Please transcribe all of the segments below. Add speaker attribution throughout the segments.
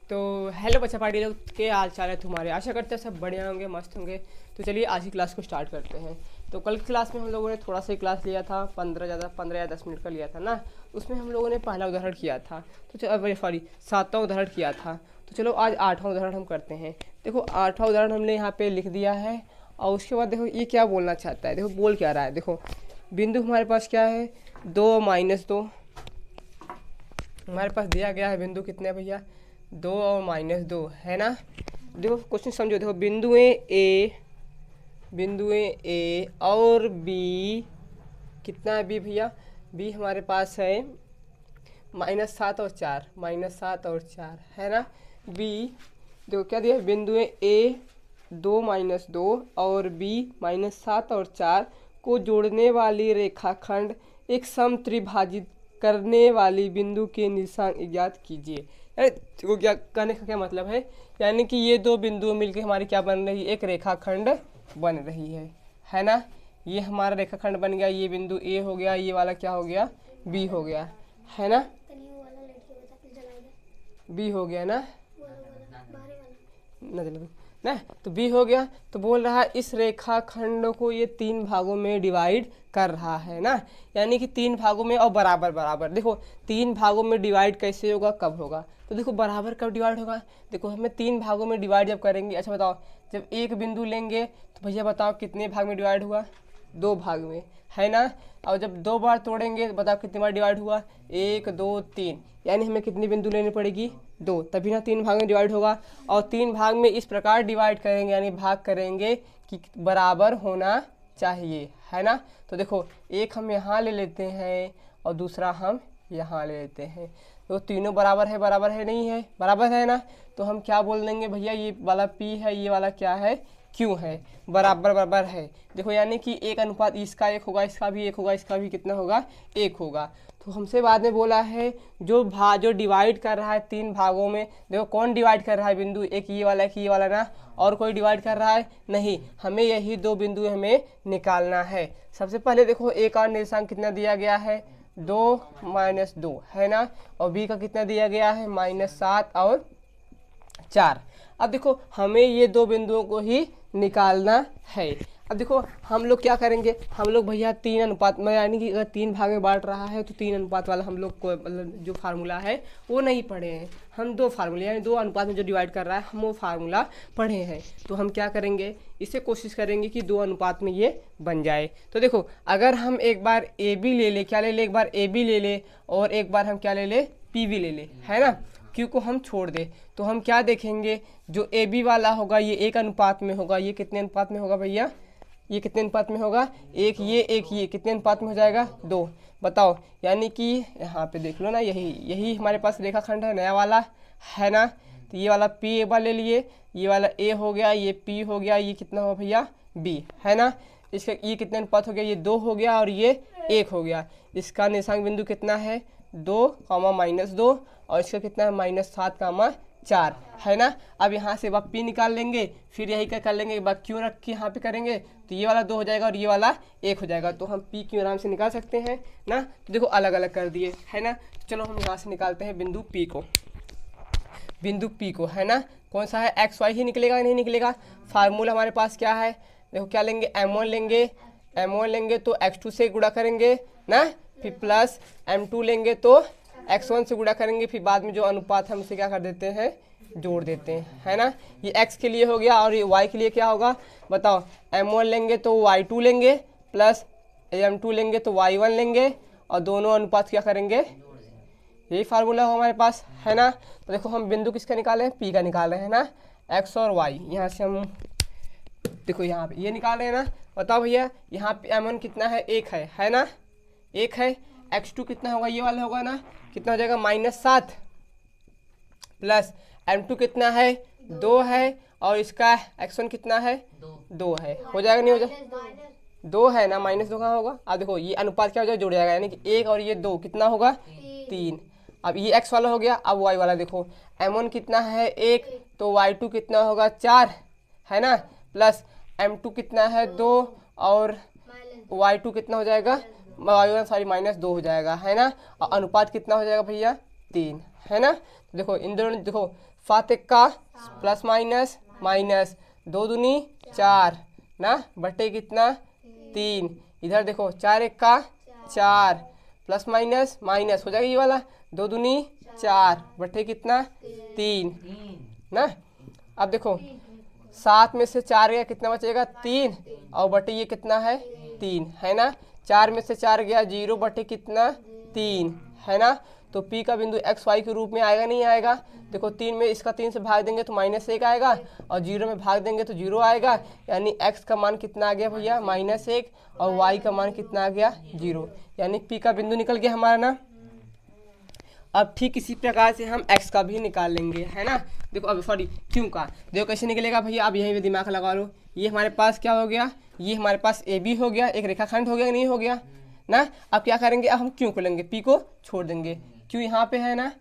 Speaker 1: तो हेलो बच्चा पार्टी लोग के हाल चाल है तुम्हारे। आशा करते हैं सब बढ़िया होंगे, मस्त होंगे। तो चलिए आज की क्लास को स्टार्ट करते हैं। तो कल की क्लास में हम लोगों ने थोड़ा सा ही क्लास लिया था, 15 या 10 मिनट का लिया था ना। उसमें हम लोगों ने पहला उदाहरण किया था, तो चलो सॉरी 7वां उदाहरण किया था। तो चलो आज 8वां उदाहरण हम करते हैं। देखो 8वां उदाहरण हमने यहाँ पे लिख दिया है। और उसके बाद देखो ये क्या बोलना चाहता है, देखो बोल क्या रहा है। देखो बिंदु हमारे पास क्या है, 2 - 2 हमारे पास दिया गया है। बिंदु कितने हैं भैया, 2 और -2 है ना। देखो क्वेश्चन समझो, देखो बिंदुएं ए और बी, कितना है बी भैया, बी हमारे पास है -7 और 4, -7 और 4 है ना। बी देखो क्या दिया है, बिंदुएं ए 2 - 2 और बी -7 और 4 को जोड़ने वाली रेखाखंड एक समत्रिभाजित करने वाली बिंदु के निर्देशांक ज्ञात कीजिए। देखो क्या कहने का क्या मतलब है, यानी कि ये दो बिंदु मिलकर हमारी क्या बन रही है, एक रेखाखंड बन रही है ना। ये हमारा रेखाखंड बन गया, ये बिंदु ए हो गया, ये वाला क्या हो गया, बी हो गया है ना, बी हो गया ना ना। तो बी हो गया। तो बोल रहा है इस रेखाखंड को ये 3 भागों में डिवाइड कर रहा है ना, यानी कि 3 भागों में और बराबर बराबर। देखो 3 भागों में डिवाइड कैसे होगा, कब होगा, तो देखो बराबर कब डिवाइड होगा। देखो हमें 3 भागों में डिवाइड जब करेंगे, अच्छा बताओ, जब एक बिंदु लेंगे तो भैया बताओ कितने भाग में डिवाइड हुआ, 2 भाग में है ना। और जब 2 बार तोड़ेंगे तो बताओ कितनी बार डिवाइड हुआ, 1 2 3, यानी हमें कितनी बिंदु लेनी पड़ेगी, 2, तभी ना 3 भाग में डिवाइड होगा। और 3 भाग में इस प्रकार डिवाइड करेंगे, यानी भाग करेंगे कि बराबर होना चाहिए है ना। तो देखो एक हम यहाँ ले लेते हैं और दूसरा हम यहाँ ले लेते हैं, तो तीनों बराबर है नहीं है, बराबर है ना। तो हम क्या बोल देंगे भैया, ये वाला P है, ये वाला क्या है, Q है, बराबर बराबर है। देखो यानी कि एक अनुपात इसका 1 होगा, इसका भी 1 होगा, इसका भी कितना होगा, 1 होगा। तो हमसे बाद में बोला है जो डिवाइड कर रहा है 3 भागों में, देखो कौन डिवाइड कर रहा है बिंदु, एक ये वाला, एक ये वाला ना, और कोई डिवाइड कर रहा है नहीं। हमें यही 2 बिंदु हमें निकालना है। सबसे पहले देखो ए का निर्देशांक कितना दिया गया है, 2 - 2 है ना, और बी का कितना दिया गया है, -7 और 4। अब देखो हमें ये 2 बिंदुओं को ही निकालना है। अब देखो हम लोग क्या करेंगे, हम लोग भैया 3 अनुपात में, यानी कि अगर 3 भाग में बांट रहा है तो 3 अनुपात वाला हम लोग को मतलब जो फार्मूला है वो नहीं पढ़े हैं हम। 2 फार्मूले यानी 2 अनुपात में जो डिवाइड कर रहा है हम वो फार्मूला पढ़े हैं। तो हम क्या करेंगे, इसे कोशिश करेंगे कि 2 अनुपात में ये बन जाए। तो देखो अगर हम एक बार ए बी ले ले, क्या ले ले, एक बार ए बी ले ले और एक बार हम क्या ले ले, पी बी ले ले है ना, क्यू को हम छोड़ दे, तो हम क्या देखेंगे, जो ए बी वाला होगा ये 1 अनुपात में होगा। ये कितने अनुपात में होगा भैया, ये कितने अनुपात में होगा, एक ये कितने अनुपात में हो जाएगा, 2। बताओ, यानी कि यहाँ पे देख लो ना, यही हमारे पास रेखाखंड है नया वाला है ना। तो ये वाला P एक बार ले लिए, ये वाला A हो गया, ये P हो गया, ये कितना हो भैया, B है ना। इसका ये कितने अनुपात हो गया, ये 2 हो गया और ये 1 हो गया। इसका निर्देशांक बिंदु कितना है, 2, -2, और इसका कितना है, -7, 4 है ना। अब यहाँ से P निकाल लेंगे, फिर यही क्या कर लेंगे, एक बार Q रख के यहाँ पे करेंगे तो ये वाला 2 हो जाएगा और ये वाला 1 हो जाएगा। तो हम P Q आराम से निकाल सकते हैं ना। तो देखो अलग अलग कर दिए है ना। तो चलो हम यहाँ से निकालते हैं बिंदु P को, बिंदु P को है ना। कौन सा है, XY ही निकलेगा, नहीं निकलेगा। फार्मूला हमारे पास क्या है, देखो क्या लेंगे, M1 लेंगे तो X2 से गुणा करेंगे ना, फिर प्लस M2 लेंगे तो X1 से गुणा करेंगे, फिर बाद में जो अनुपात हम उसे क्या कर देते हैं, जोड़ देते हैं है ना। ये X के लिए हो गया और ये Y के लिए क्या होगा बताओ, M1 लेंगे तो Y2 लेंगे, प्लस M2 लेंगे तो Y1 लेंगे, और दोनों अनुपात क्या करेंगे, यही फार्मूला हो हमारे पास है ना। तो देखो हम बिंदु किसका निकाले हैं, P का निकाल रहे हैं ना, X और Y। यहाँ से हम देखो यहाँ पे ये निकाल रहे हैं ना। बताओ भैया यहाँ पे M1 कितना है, 1 है ना, 1 है। X2 कितना होगा, ये वाला होगा ना, कितना हो जाएगा, -7, प्लस M2 कितना है, 2 है, और इसका X1 कितना है, 2 है। हो जाएगा नहीं हो जाएगा, 2 है ना, -2 कहाँ होगा। अब देखो ये अनुपात क्या हो जाएगा, जुड़ जाएगा, यानी कि 1 और ये 2 कितना होगा, 3। अब ये X वाला हो गया। अब Y वाला देखो, M1 कितना है, 1, तो Y2 कितना होगा, 4 है ना, प्लस M2 कितना है, 2, और Y2 कितना हो जाएगा, -2 हो जाएगा है ना। और अनुपात कितना हो जाएगा भैया, 3, है ना। देखो इन दोनों, देखो 7 का प्लस माइनस माइनस, 2 दूनी 4 ना, बटे कितना 3। इधर देखो 4 1 का 4 प्लस माइनस माइनस हो जाएगा ये वाला, 2 दूनी 4 बटे कितना 3 ना। अब देखो 7 में से 4 गया कितना बचेगा 3, और बटे ये कितना है 3, है ना। 4 में से 4 गया 0 बटे कितना 3, है ना। तो P का बिंदु एक्स वाई के रूप में आएगा नहीं आएगा। देखो 3 में इसका 3 से भाग देंगे तो -1 आएगा, और 0 में भाग देंगे तो 0 आएगा, यानी x का मान कितना आ गया भैया -1, और y का मान कितना आ गया 0, यानी P का बिंदु निकल गया हमारा ना। अब ठीक इसी प्रकार से हम x का भी निकाल लेंगे, है ना। देखो अब सॉरी क्यों का, देखो कैसे निकलेगा भैया, अब यहीं पे दिमाग लगा लो। ये हमारे पास क्या हो गया, ये हमारे पास AB हो गया, एक रेखाखंड हो गया, नहीं हो गया ना। अब क्या करेंगे, अब हम क्यों को लेंगे, P को छोड़ देंगे, क्यों यहाँ पे है ना,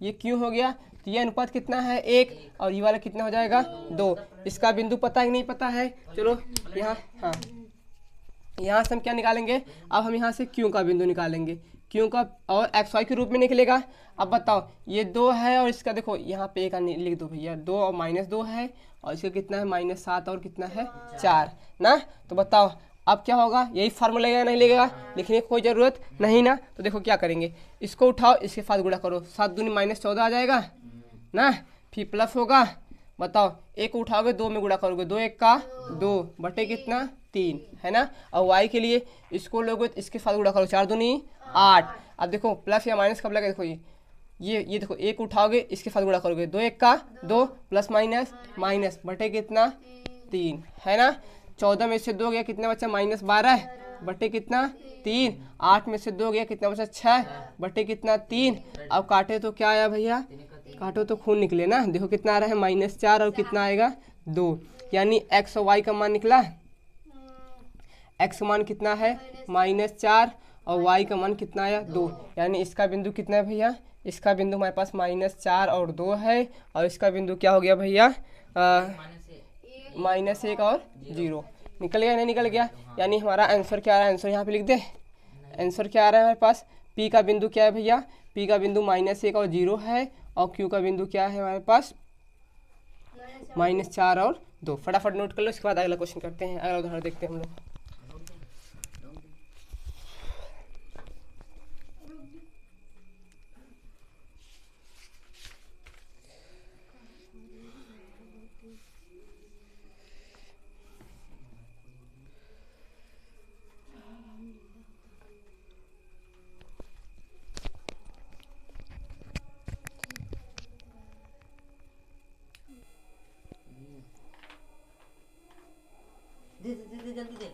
Speaker 1: ये क्यों हो गया। तो ये अनुपात कितना है 1, और ये वाला कितना हो जाएगा 2। इसका बिंदु पता है कि नहीं पता है, चलो यहाँ, हाँ यहाँ से हम क्या निकालेंगे, अब हम यहाँ से क्यों का बिंदु निकालेंगे, क्यों का, और एक्स वाई के रूप में निकलेगा। अब बताओ ये 2 है, और इसका देखो यहाँ पे एक लिख दो भैया, 2 और -2 है, और इसका कितना है -7 और कितना है 4 ना। तो बताओ अब क्या होगा, यही फार्मूला लगेगा नहीं लगेगा, लिखने की कोई ज़रूरत नहीं ना। तो देखो क्या करेंगे, इसको उठाओ, इसके साथ गुणा करो, 7 दूनी -14 आ जाएगा ना, फिर प्लस होगा। बताओ 1 को उठाओगे 2 में गुणा करोगे, 2 1 का 2 बटे कितना 3, है ना। और y के लिए इसको लोगे तो इसके साथ गुणा करो, 4 दूनी 8। अब देखो प्लस या माइनस कब लगे, देखो ये देखो 1 उठाओगे इसके साथ गुणा करोगे, 2 1 का 2 प्लस माइनस माइनस बटे कितना 3, है ना। 14 में से 2 गया कितना बचा -12 बटे कितना 3, 8 में से 2 गया कितना बचा 6 बटे कितना 3। अब काटे तो क्या आया भैया, काटो तो खून निकले ना। देखो कितना आ रहा है -4, और कितना आएगा 2, यानी x और y का मान निकला, x का मान कितना है -4, और y का मान कितना आया 2, यानी इसका बिंदु कितना है भैया, इसका बिंदु हमारे पास -4 और 2 है, और इसका बिंदु क्या हो गया भैया -1 और 0। निकल गया नहीं निकल गया, यानी हमारा आंसर क्या आ रहा है, आंसर यहाँ पे लिख दे। आंसर क्या आ रहा है हमारे पास, P का बिंदु क्या है भैया, P का बिंदु -1 और 0 है, और Q का बिंदु क्या है हमारे पास -4 और 2। फटाफट नोट कर लो, इसके बाद अगला क्वेश्चन करते हैं, अगला उदाहरण देखते हैं हम लोग।
Speaker 2: दे जल्दी दे।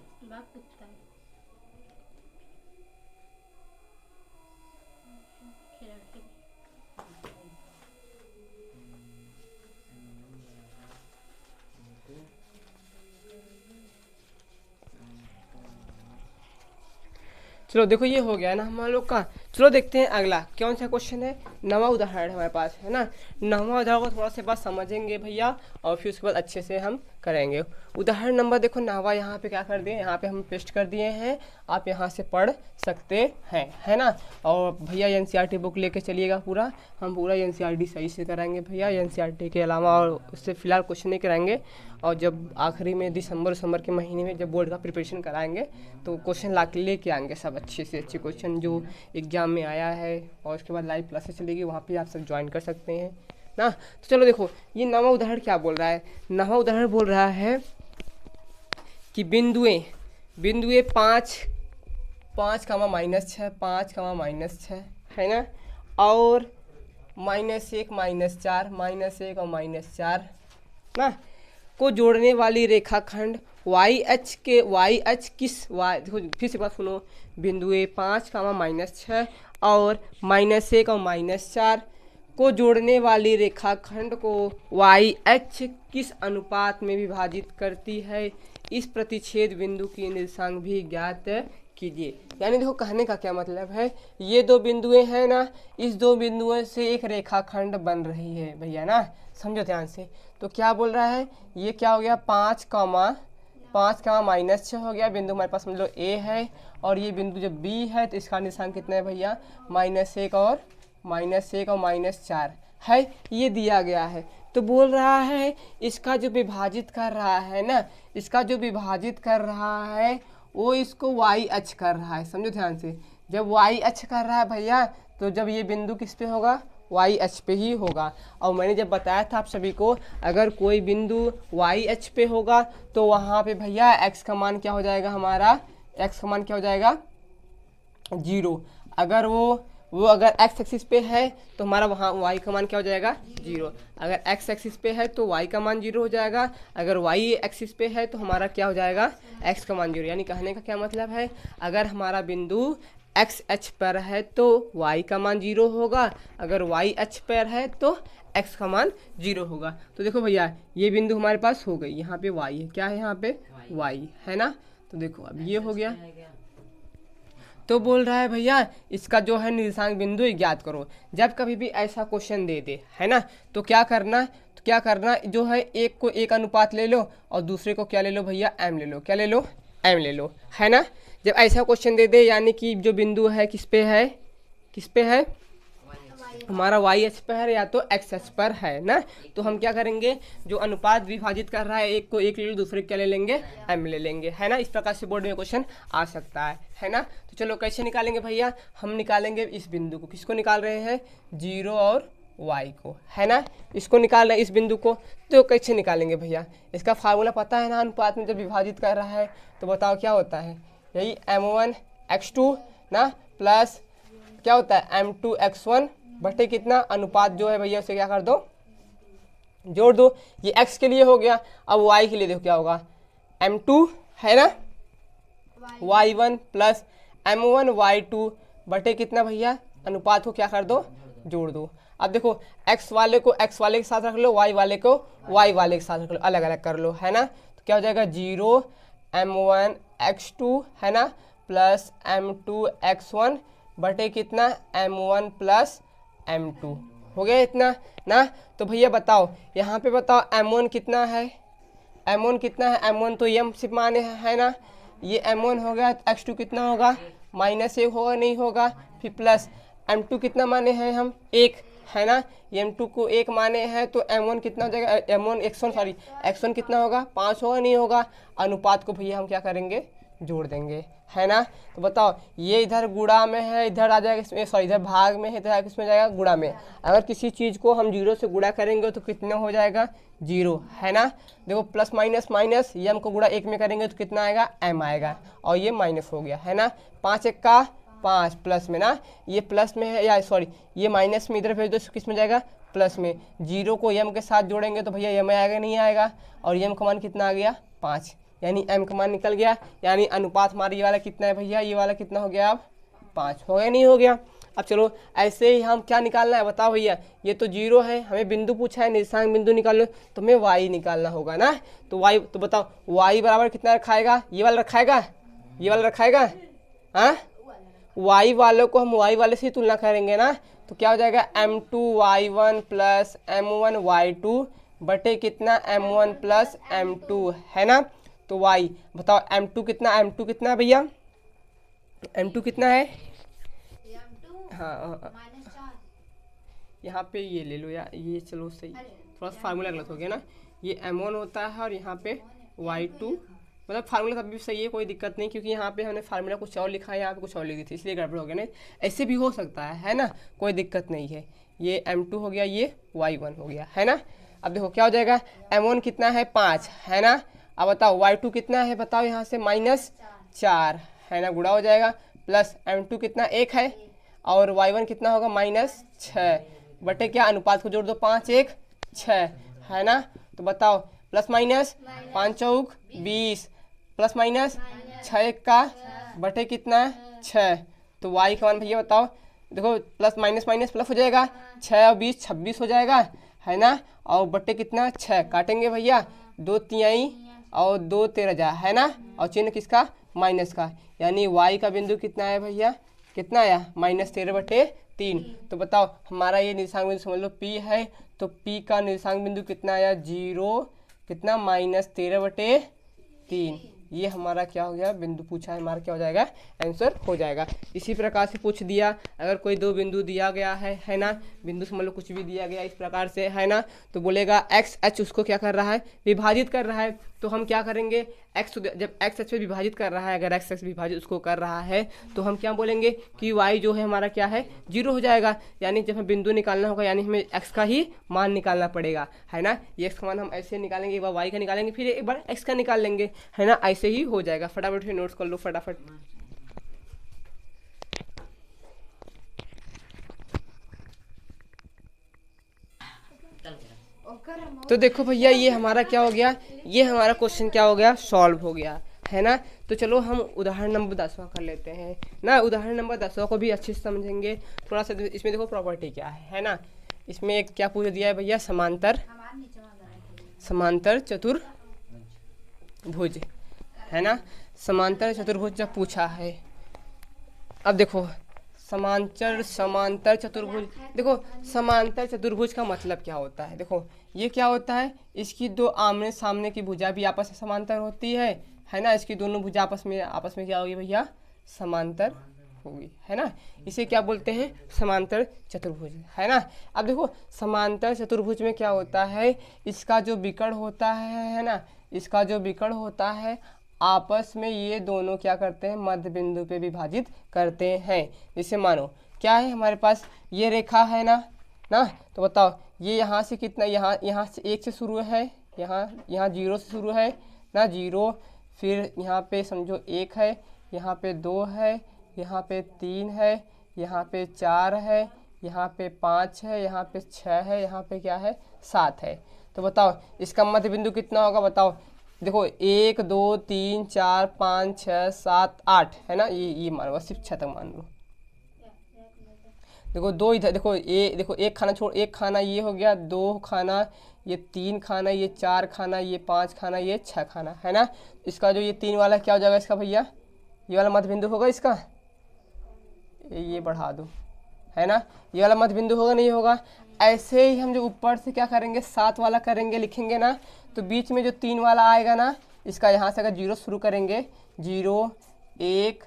Speaker 1: चलो देखो ये हो गया ना हम लोग का। चलो देखते हैं अगला कौन सा क्वेश्चन है, नवा उदाहरण हमारे पास है ना। नवा उदाहरण को थोड़ा सा बात समझेंगे भैया, और फिर उसके बाद अच्छे से हम करेंगे। उदाहरण नंबर देखो नवा, यहाँ पे क्या कर दिए, यहाँ पे हम पेस्ट कर दिए हैं, आप यहाँ से पढ़ सकते हैं, है ना। और भैया एनसीईआरटी बुक लेके चलिएगा पूरा, हम पूरा एनसीईआरटी सही से कराएंगे भैया। एनसीईआरटी के अलावा और उससे फिलहाल क्वेश्चन नहीं कराएंगे, और जब आखिरी में दिसंबर के महीने में जब बोर्ड का प्रिपरेशन कराएंगे तो क्वेश्चन ला के लेके आएंगे सब अच्छे से अच्छे क्वेश्चन जो एग्जाम में आया है। और उसके बाद लाइव क्लासेस चलेगी, वहाँ पे आप सब ज्वाइन कर सकते हैं ना। तो चलो देखो ये नवा उदाहरण क्या बोल रहा है, नवा उदाहरण बोल रहा है कि बिंदुएं 5, 5, -6, 5, -6 है ना, और -1, -4, -1 और -4 ना को जोड़ने वाली रेखाखंड YH के YH किस y, देखो फिर से बात सुनो, बिंदुएं 5, -6 और -1 और -4 को जोड़ने वाली रेखाखंड को YH किस अनुपात में विभाजित करती है, इस प्रतिच्छेद बिंदु की निर्देशांक भी ज्ञात कीजिए। यानी देखो कहने का क्या मतलब है, ये 2 बिंदुएं हैं ना, इस 2 बिंदुओं से एक रेखाखंड बन रही है भैया ना, समझो ध्यान से। तो क्या बोल रहा है, ये क्या हो गया 5, -6 हो गया, बिंदु हमारे पास समझ लो A है, और ये बिंदु जब B है तो इसका निशान कितना है भैया -1 और -1 और -4 है, ये दिया गया है। तो बोल रहा है इसका जो विभाजित कर रहा है ना, इसका जो विभाजित कर रहा है वो इसको y अक्ष कर रहा है। समझो ध्यान से, जब y अक्ष कर रहा है भैया, तो जब ये बिंदु किस पे होगा, y अक्ष पे ही होगा। और मैंने जब बताया था आप सभी को, अगर कोई बिंदु y अक्ष पे होगा तो वहाँ पे भैया x का मान क्या हो जाएगा, हमारा x का मान क्या हो जाएगा, 0। अगर वो अगर x एक्सिस पे है तो हमारा वहाँ y का मान क्या हो जाएगा, 0। अगर x एक्सिस पे है तो y का मान 0 हो जाएगा। अगर y एक्सिस पे है तो हमारा क्या हो जाएगा, x का मान 0। यानी कहने का क्या मतलब है, अगर हमारा बिंदु x अक्ष पर है तो y का मान 0 होगा, अगर y अक्ष पर है तो x का मान 0 होगा। तो देखो भैया ये बिंदु हमारे पास हो गई, यहाँ पे y है, क्या है यहाँ पे y है ना। तो देखो अब ये हो गया। तो बोल रहा है भैया इसका जो है निर्देशांक बिंदु ज्ञात करो। जब कभी भी ऐसा क्वेश्चन दे दे है ना, तो क्या करना जो है, एक को एक अनुपात ले लो और दूसरे को क्या ले लो भैया, m ले लो। क्या ले लो, m ले लो, है ना। जब ऐसा क्वेश्चन दे दे, यानी कि जो बिंदु है किस पे है, हमारा y अक्ष पर है या तो x अक्ष पर है ना। तो हम क्या करेंगे, जो अनुपात विभाजित कर रहा है, एक को एक ले लो, दूसरे को क्या ले लेंगे, m ले लेंगे, है ना। इस प्रकार से बोर्ड में क्वेश्चन आ सकता है ना। तो चलो कैसे निकालेंगे भैया, हम निकालेंगे इस बिंदु को, किसको निकाल रहे हैं, 0 और y को, है ना। इसको निकाल रहे हैं इस बिंदु को। तो कैसे निकालेंगे भैया, इसका फार्मूला पता है ना, अनुपात में जब विभाजित कर रहा है तो बताओ क्या होता है, यही m1x2 ना, प्लस क्या होता है m2x1 बटे कितना, अनुपात जो है भैया उसे क्या कर दो, जोड़ दो। ये x के लिए हो गया। अब y के लिए देखो क्या होगा, m2 है ना, y1 प्लस m1 y2 बटे कितना भैया, अनुपात को क्या कर दो, जोड़ दो। अब देखो x वाले को x वाले के साथ रख लो, y वाले को y वाले के साथ रख लो, अलग अलग कर लो, है ना। तो क्या हो जाएगा, 0 m1x2 है ना, प्लस m2x1 बटे कितना, m1 प्लस m2 हो गया इतना ना। तो भैया बताओ यहाँ पे बताओ m1 कितना है, m1 तो m सिर्फ माने है ना, ये m1 हो गया। x2 कितना होगा, -1 होगा, नहीं होगा। फिर प्लस m2 कितना माने हैं हम, 1 है ना, m2 को 1 माने हैं तो m1 कितना हो जाएगा, x1 कितना होगा, 5 होगा, नहीं होगा। अनुपात को भैया हम क्या करेंगे, जोड़ देंगे, है ना। तो बताओ ये इधर गुणा में है, इधर आ जाएगा इसमें, इधर भाग में है, इधर किसमें जाएगा, गुणा में। अगर किसी चीज़ को हम 0 से गुणा करेंगे तो कितना हो जाएगा, 0, है ना। देखो प्लस माइनस माइनस, ये m को गुणा 1 में करेंगे तो कितना आएगा, m आएगा, और ये माइनस हो गया, है ना। 5 1 का 5 प्लस में ना, ये प्लस में है, या सॉरी ये माइनस में इधर भेज दो, किस में जाएगा, प्लस में। 0 को m के साथ जोड़ेंगे तो भैया m आएगा, नहीं आएगा। और m का मान कितना आ गया, 5, यानी m का मान निकल गया। यानी अनुपात हमारा ये वाला कितना है भैया, ये वाला कितना हो गया, अब 5 हो गया, नहीं हो गया। अब चलो ऐसे ही हम क्या निकालना है बताओ भैया, ये तो 0 है, हमें बिंदु पूछा है, निर्देशांक बिंदु निकालो, तो हमें y निकालना होगा ना। तो y, तो बताओ y बराबर कितना रखाएगा, ये वाला रखाएगा, ये वाला रखाएगा, हाँ। y वालों को हम y वाले से ही तुलना करेंगे ना। तो क्या हो जाएगा, m2y1 प्लस m1y2 बटे कितना, m1 प्लस m2, है ना। तो y बताओ m2 कितना है भैया, m2 कितना है, हाँ यहाँ पे ये ले लो यार, ये चलो सही, थोड़ा सा फार्मूला गलत हो गया ना। ये m1 होता है और यहाँ पे y2, मतलब फार्मूला तब भी सही है, कोई दिक्कत नहीं, क्योंकि यहाँ पे हमने फार्मूला कुछ और लिखा है, यहाँ पे कुछ और लिख दी थी, इसलिए गड़बड़ हो गया ना। ऐसे भी हो सकता है ना, कोई दिक्कत नहीं है। ये m2 हो गया, ये y1 हो गया, है ना। अब देखो क्या हो जाएगा, m1 कितना है, 5 है ना। अब बताओ y2 कितना है, बताओ यहाँ से -4 है ना, गुणा हो जाएगा, प्लस m2 कितना 1 है, और y1 कितना होगा, -6 बटे क्या, अनुपात को जोड़ दो, 5 1 6 है ना। तो बताओ प्लस माइनस 5 चौक 20 प्लस माइनस 6 1 का बटे कितना 6। तो y का मान भैया बताओ, देखो प्लस माइनस माइनस प्लस हो जाएगा, 6 और 20 26 हो जाएगा, है ना। और बटे कितना 6 काटेंगे भैया, 2 तिहाई और 2 13 जा, है ना। और चिन्ह किसका, माइनस का, यानी y का बिंदु कितना है भैया, कितना आया, -13/3। तो बताओ हमारा ये निर्देशांक बिंदु समझ लो P है, तो P का निर्देशांक बिंदु कितना आया, 0 कितना, -13/3, ये हमारा क्या हो गया, बिंदु पूछा है हमारा क्या हो जाएगा, आंसर हो जाएगा। इसी प्रकार से पूछ दिया, अगर कोई दो बिंदु दिया गया है ना, बिंदु से मतलब कुछ भी दिया गया इस प्रकार से है ना, तो बोलेगा एक्स एच उसको क्या कर रहा है, विभाजित कर रहा है। तो हम क्या करेंगे, एक्स जब एक्स एच पे विभाजित कर रहा है, अगर एक्स एक्स विभाजित उसको कर रहा है तो हम क्या बोलेंगे कि वाई जो है हमारा क्या है, जीरो हो जाएगा। यानी जब हमें बिंदु निकालना होगा यानी हमें एक्स का ही मान निकालना पड़ेगा, है ना। ये एक्स का मान हम ऐसे निकालेंगे, एक बार वाई का निकालेंगे, फिर एक बार एक्स का निकाल लेंगे, है ना, ऐसे ही हो जाएगा। फटाफट फिर नोट्स कर लो फटाफट। तो देखो भैया ये हमारा क्या हो गया, ये हमारा क्वेश्चन क्या हो गया, सॉल्व हो गया, है ना। तो चलो हम उदाहरण नंबर 10वां कर लेते हैं ना। उदाहरण नंबर 10वां को भी अच्छे से समझेंगे थोड़ा सा। इसमें देखो प्रॉपर्टी क्या है ना। इसमें एक क्या पूछ दिया है भैया, समांतर चतुर्भुज, है ना। समांतर चतुर्भुज जब पूछा है, अब देखो समांतर चतुर्भुज, देखो समांतर चतुर्भुज का मतलब क्या होता है। देखो ये क्या होता है, इसकी दो आमने सामने की भुजा भी आपस में समांतर होती है ना। इसकी दोनों भुजा आपस में क्या होगी भैया, समांतर होगी, है ना। इसे क्या बोलते हैं, समांतर चतुर्भुज, है ना। अब देखो समांतर चतुर्भुज में क्या होता है, इसका जो विकर्ण होता है ना, इसका जो विकर्ण होता है आपस में ये दोनों क्या करते हैं, मध्य बिंदु पे विभाजित करते हैं। जैसे मानो क्या है हमारे पास, ये रेखा है ना, तो बताओ ये यहाँ से कितना, यहाँ से 1 से शुरू है, यहाँ 0 से शुरू है ना, 0, फिर यहाँ पे समझो 1 है, यहाँ पे 2 है, यहाँ पे 3 है, यहाँ पे 4 है, यहाँ पे 5 है, यहाँ पे 6 है, यहाँ पे क्या है 7 है। तो बताओ इसका मध्य बिंदु कितना होगा, बताओ। देखो 1 2 3 4 5 6 7 8 है ना, ये मान लो, सिर्फ 6 तक मान लो। देखो 2 इधर, देखो देखो 1 खाना छोड़, 1 खाना ये हो गया, 2 खाना, ये 3 खाना, ये 4 खाना, ये 5 खाना, ये 6 खाना, है ना। इसका जो ये 3 वाला क्या हो जाएगा इसका भैया, ये वाला मध्य बिंदु होगा इसका, ये बढ़ा दो, है ना। ये वाला मध्य बिंदु होगा नहीं होगा। ऐसे ही हम जो ऊपर से क्या करेंगे, 7 वाला करेंगे, लिखेंगे ना, तो बीच में जो 3 वाला आएगा ना, इसका यहाँ से अगर 0 शुरू करेंगे, 0 1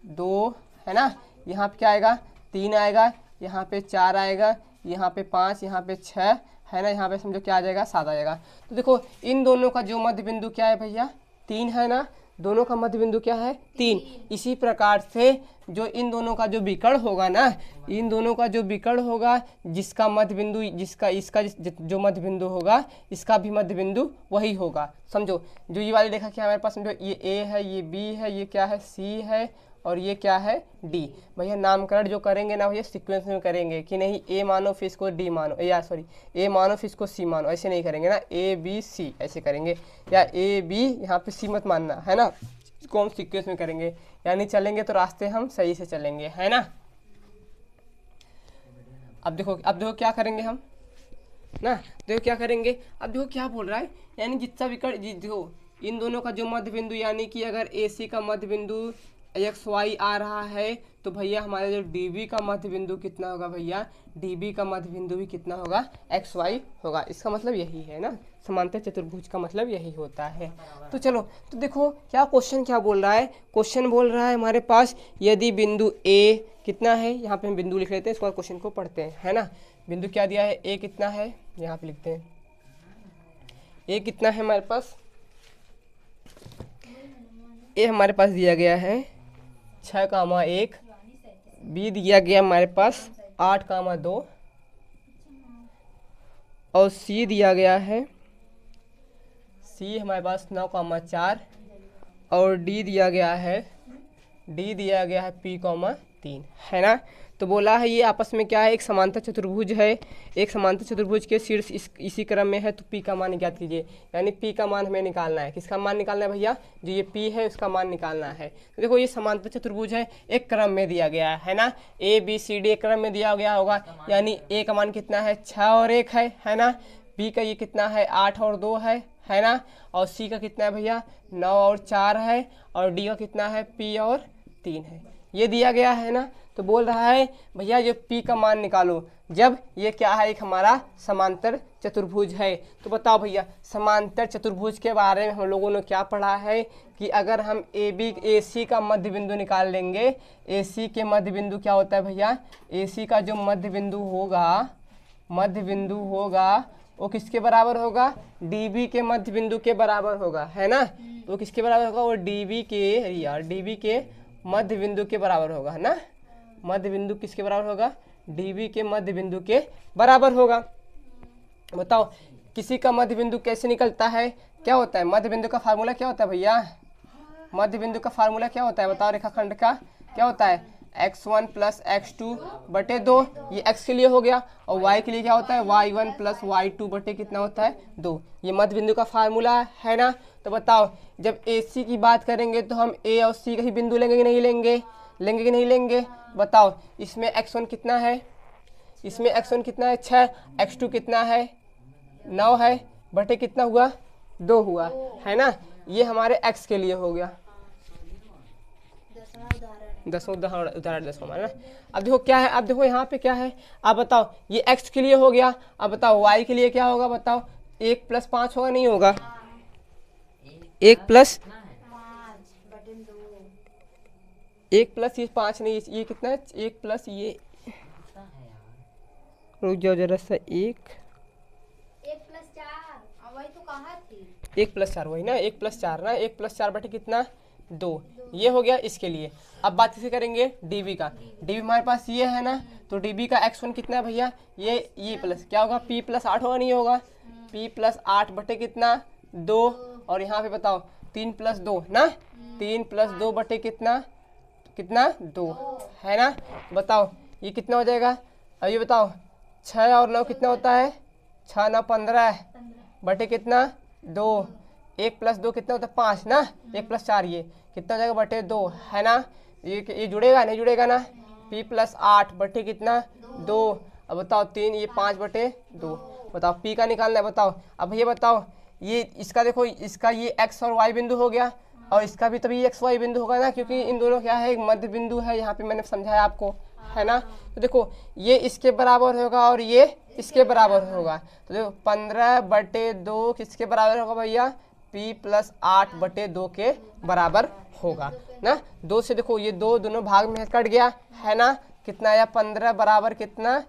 Speaker 1: 2 है ना, यहाँ पे क्या आएगा 3 आएगा, यहाँ पे 4 आएगा, यहाँ पे 5, यहाँ पे 6 है ना, यहाँ पे समझो क्या आ जाएगा 7 आ जाएगा। तो देखो इन दोनों का जो मध्य बिंदु क्या है भैया, 3 है ना, दोनों का मध्य बिंदु क्या है 3। इसी प्रकार से जो इन दोनों का जो विकर्ण होगा ना, इन दोनों का जो विकर्ण होगा, जिसका मध्य बिंदु, इसका जो मध्य बिंदु होगा, इसका भी मध्य बिंदु वही होगा। समझो जो ये वाली रेखा क्या है हमारे पास, समझो ये ए है, ये बी है, ये क्या है सी है, और ये क्या है डी। भैया नामकरण जो करेंगे ना भैया सीक्वेंस में करेंगे, कि नहीं ए मानो फिर इसको डी मानो, या सॉरी ए मानो फिर इसको सी मानो, ऐसे नहीं करेंगे ना, ए बी सी ऐसे करेंगे, या ए बी यहाँ पे सी मत मानना, है ना। इसको हम सीक्वेंस में करेंगे, यानी चलेंगे तो रास्ते हम सही से चलेंगे, है ना। अब देखो क्या करेंगे हम ना, देखो क्या करेंगे, अब देखो क्या बोल रहा है, यानी जितना विकर्ण, देखो इन दोनों का जो मध्य बिंदु, यानी कि अगर ए सी का मध्य बिंदु एक्स वाई आ रहा है, तो भैया हमारे जो डी बी का मध्य बिंदु कितना होगा भैया, डी बी का मध्य बिंदु भी कितना होगा, एक्स वाई होगा। इसका मतलब यही है ना, समांतर चतुर्भुज का मतलब यही होता है। तो चलो, तो देखो क्या क्वेश्चन क्या बोल रहा है, क्वेश्चन बोल रहा है हमारे पास, यदि बिंदु ए कितना है, यहाँ पे हम बिंदु लिख लेते हैं, इसके बाद क्वेश्चन को पढ़ते हैं, है ना। बिंदु क्या दिया है, ए कितना है, यहाँ पे लिखते हैं, ए कितना है हमारे पास, ए हमारे पास दिया गया है 6,1, बी दिया गया हमारे पास 8,2, और सी दिया गया है, सी हमारे पास 9,4, और डी दिया गया है P,3, है ना। तो बोला है ये आपस में क्या है, एक समांतर चतुर्भुज है, एक समांतर चतुर्भुज के शीर्ष इसी क्रम में है, तो P का मान ज्ञात कीजिए। यानी P का मान हमें निकालना है, किसका मान निकालना है भैया, जो ये P है उसका मान निकालना है। तो देखो ये समांतर चतुर्भुज है, एक क्रम में दिया गया है ना, A B C D एक क्रम में दिया गया होगा, यानी A का मान कितना है 6 और 1 है ना, B का ये कितना है 8 और 2 है ना, और C का कितना है भैया 9 और 4 है, और D का कितना है P और 3 है, ये दिया गया है ना। तो बोल रहा है भैया जो P का मान निकालो, जब ये क्या है, एक हमारा समांतर चतुर्भुज है। तो बताओ भैया, समांतर चतुर्भुज के बारे में हम लोगों ने क्या पढ़ा है कि अगर हम ए सी का मध्य बिंदु निकाल लेंगे, ए सी के मध्य बिंदु क्या होता है भैया, ए सी का जो मध्य बिंदु होगा वो किसके बराबर होगा, डीबी के मध्य बिंदु के बराबर होगा, है ना। तो किसके बराबर होगा, वो डीबी के मध्य बिंदु के बराबर होगा, है ना। मध्य बिंदु किसके बराबर होगा, डीबी के मध्य बिंदु के बराबर होगा। बताओ किसी का मध्य बिंदु कैसे निकलता है, क्या होता है मध्य बिंदु का फार्मूला, क्या होता है भैया, मध्य बिंदु का फार्मूला क्या होता है, बताओ रेखाखंड का क्या होता है, x1 प्लस x2 बटे 2, ये x के लिए हो गया, और y के लिए क्या होता है, y1 प्लस y2 बटे कितना होता है 2, ये मध्य बिंदु का फार्मूला है ना। तो बताओ जब AC की बात करेंगे तो हम A और C का ही बिंदु लेंगे कि नहीं लेंगे, बताओ इसमें x1 कितना है, इसमें x1 कितना है 6, x2 कितना है 9 है, बटे कितना हुआ 2 हुआ, है ना। ये हमारे x के लिए हो गया, 10वां उदाहरण 10वां हमारा। अब देखो क्या है, अब देखो यहाँ पे क्या है, आप बताओ ये x के लिए हो गया, अब बताओ y के लिए क्या होगा, बताओ 1 प्लस 5 होगा नहीं होगा, 1 प्लस ये 5 नहीं, ये कितना है 1 प्लस ये, रुक जाओ जरा सा, 1
Speaker 3: प्लस 4, वही तो कहा थी,
Speaker 1: 1 प्लस 4 वही ना, 1 प्लस 4 ना, 1 प्लस 4 बटे कितना 2, ये हो गया इसके लिए। अब बात किसे करेंगे, डीबी का, डीबी हमारे पास ये है ना, तो डीबी का x1 कितना है भैया, ये प्लस क्या होगा, p प्लस 8 होगा नहीं होगा, p प्लस 8 बटे कितना 2, और यहाँ पे बताओ 3 प्लस 2 ना, 3 प्लस 2 बटे कितना 2, है ना। बताओ ये कितना हो जाएगा, अब ये बताओ 6 और 9 कितना होता है, 6 9 15 बटे कितना 2, 1 प्लस 2 कितना होता है 5 ना, 1 प्लस 4 ये कितना हो जाएगा बटे 2, है ना। ये जुड़ेगा नहीं जुड़ेगा ना, p प्लस 8 बटे कितना 2, अब बताओ 3 ये 5 बटे 2, बताओ p का निकालना है। बताओ अब ये बताओ, ये इसका देखो, इसका ये x और y बिंदु हो गया, और इसका भी तभी x y बिंदु होगा ना, क्योंकि इन दोनों क्या है, एक मध्य बिंदु है, यहाँ पे मैंने समझाया आपको, है ना। तो देखो ये इसके बराबर होगा और ये इसके बराबर होगा, तो देखो 15 बटे 2 किसके बराबर होगा भैया, p प्लस 8 बटे 2 के बराबर होगा ना। 2 से देखो ये दोनों भाग में कट गया, है ना, कितना आया 15 बराबर कितना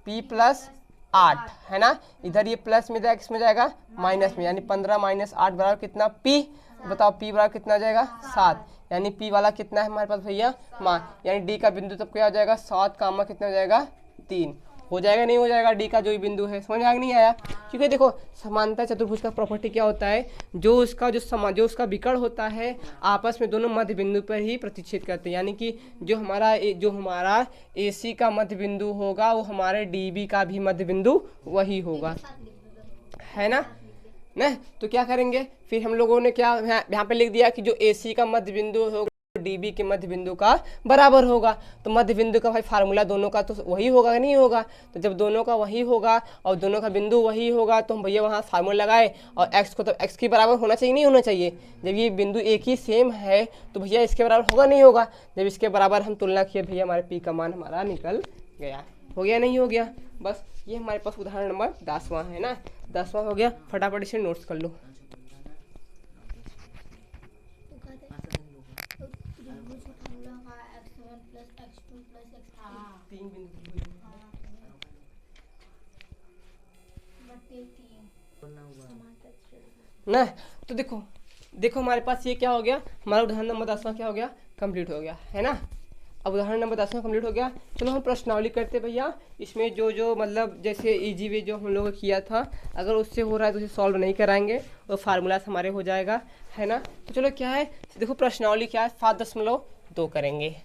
Speaker 1: p प्लस 8, है ना। इधर ये प्लस में जाएगा, इसमें जाएगा माइनस में, यानी 15 माइनस 8 बराबर कितना p, बताओ p बराबर कितना आ जाएगा 7, यानी p वाला कितना है हमारे पास भैया मान, यानी d का बिंदु तब क्या हो जाएगा 7 कामा कितना हो जाएगा 3, हो जाएगा नहीं हो जाएगा, डी का जो भी बिंदु है, समझ आया नहीं आया। क्योंकि देखो समांतर चतुर्भुज का प्रॉपर्टी क्या होता है, जो उसका विकर्ण होता है आपस में दोनों मध्य बिंदु पर ही प्रतिच्छेद करते हैं, यानी कि जो हमारा AC का मध्य बिंदु होगा वो हमारे DB का भी मध्य बिंदु वही होगा, है ना। तो क्या करेंगे फिर हम लोगों ने क्या यहाँ पे लिख दिया कि जो AC का मध्य बिंदु होगा DB के मध्य बिंदु का बराबर होगा। तो मध्य बिंदु का भाई फार्मूला दोनों का तो वही होगा कि नहीं होगा, तो जब दोनों का वही होगा और दोनों का बिंदु वही होगा तो हम भैया वहाँ फार्मूला लगाए, और x को तो x के बराबर होना चाहिए नहीं होना चाहिए, जब ये बिंदु एक ही सेम है तो भैया इसके बराबर होगा नहीं होगा, जब इसके बराबर हम तुलना किए भैया हमारे p का मान हमारा निकल गया, हो गया नहीं हो गया। बस ये हमारे पास उदाहरण नंबर 10वां है ना, 10वां हो गया, फटाफट इसे नोट्स कर लो। ना तो देखो हमारे पास ये क्या हो गया, हमारा उदाहरण नंबर 10वां क्या हो गया, कंप्लीट हो गया, है ना। अब उदाहरण नंबर 10वां कंप्लीट हो गया, चलो हम प्रश्नावली करते भैया। इसमें जो मतलब जैसे इजी वे जो हम लोगों ने किया था, अगर उससे हो रहा है तो उसे सॉल्व नहीं कराएंगे, वो फार्मूला हमारे हो जाएगा, है ना। तो चलो क्या है, देखो प्रश्नावली क्या है, 7.2 करेंगे।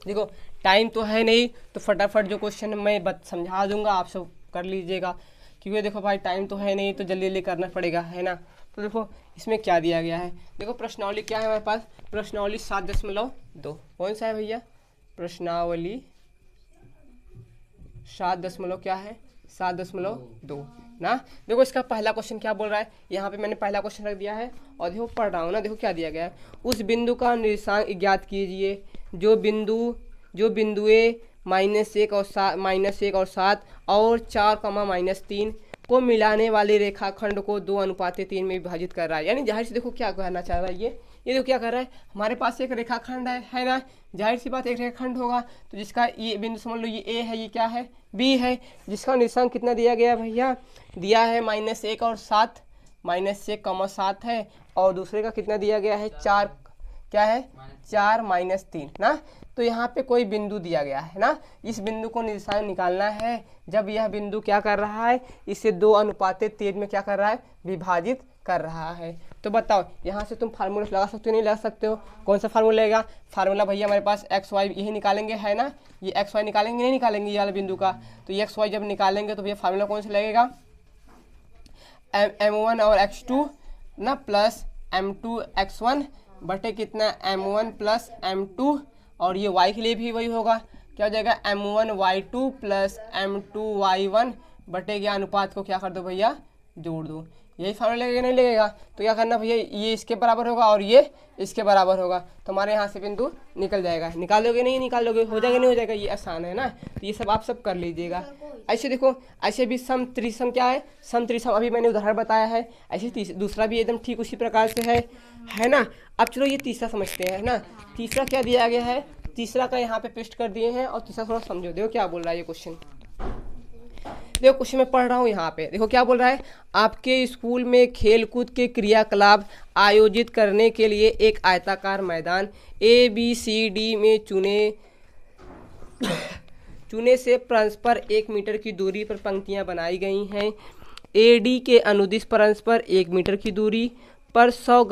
Speaker 1: देखो टाइम तो है नहीं, तो फटाफट जो क्वेश्चन मैं समझा दूंगा आप सब कर लीजिएगा, क्योंकि देखो भाई टाइम तो है नहीं तो जल्दी जल्दी करना पड़ेगा, है ना। तो देखो इसमें क्या दिया गया है, देखो प्रश्नावली क्या है हमारे पास, प्रश्नावली 7.2 कौन सा है भैया, प्रश्नावली 7 क्या है 7.2 ना। देखो इसका पहला क्वेश्चन क्या बोल रहा है, यहाँ पे मैंने पहला क्वेश्चन रख दिया है और देखो पढ़ रहा हूँ ना। देखो क्या दिया गया है, उस बिंदु का निर्देशांक ज्ञात कीजिए जो बिंदुए -1 और 7 और 4, -3 को मिलाने वाले रेखाखंड को 2:3 में विभाजित कर रहा है। यानी जाहिर से देखो क्या कहना चाह रहा है ये देखो क्या कर रहा है, हमारे पास एक रेखाखंड है ना, जाहिर सी बात एक रेखाखंड होगा तो जिसका ये बिंदु समझ लो ये ए है, ये क्या है बी है, जिसका निर्देशांक कितना दिया गया भैया, दिया है -1 और 7, -1, 7 है, और दूसरे का कितना दिया गया है 4, क्या है 4 -3 ना। तो यहाँ पे कोई बिंदु दिया गया है ना, इस बिंदु को निर्देशांक निकालना है। जब यह बिंदु क्या कर रहा है, इसे 2:3 में क्या कर रहा है, विभाजित कर रहा है। तो बताओ यहाँ से तुम फार्मूला लगा सकते हो नहीं लगा सकते हो, कौन सा फार्मूला लगेगा, फार्मूला भैया हमारे पास एक्स वाई यही निकालेंगे है ना, ये एक्स वाई निकालेंगे नहीं निकालेंगे ये वाला बिंदु का, तो ये एक्स वाई जब निकालेंगे तो भैया फार्मूला कौन सा लगेगा, m1 और x2 ना प्लस m2 x1 बटे कितना m1 प्लस m2, और ये y के लिए भी वही होगा, क्या हो जाएगा m1 y2 plus m2 y1 बटे के अनुपात को क्या कर दो भैया जोड़ दो, यही फार्मूला लगेगा नहीं लगेगा। तो क्या करना भैया, ये इसके बराबर होगा और ये इसके बराबर होगा, तो हमारे यहाँ से बिंदु निकल जाएगा। निकालोगे नहीं निकालोगे, हो जाएगा नहीं हो जाएगा, ये आसान है ना, तो ये सब आप सब कर लीजिएगा। ऐसे देखो ऐसे भी सम त्रिसम क्या है, सम त्रिसम अभी मैंने उदाहरण बताया है, ऐसे दूसरा भी एकदम ठीक उसी प्रकार से है ना। अब चलो ये तीसरा समझते हैं ना, तीसरा क्या दिया गया है, तीसरा का यहाँ पे पेस्ट कर दिए हैं, और तीसरा थोड़ा समझो, देखो क्या बोल रहा है ये क्वेश्चन, देखो क्वेश्चन में पढ़ रहा हूँ यहाँ पे, देखो क्या बोल रहा है, आपके स्कूल में खेलकूद के क्रियाकलाप आयोजित करने के लिए एक आयताकार मैदान ABCD में चुने से परस्पर 1 मीटर की दूरी पर पंक्तियाँ बनाई गई हैं। AD के अनुदिश परस्पर 1 मीटर की दूरी पर 100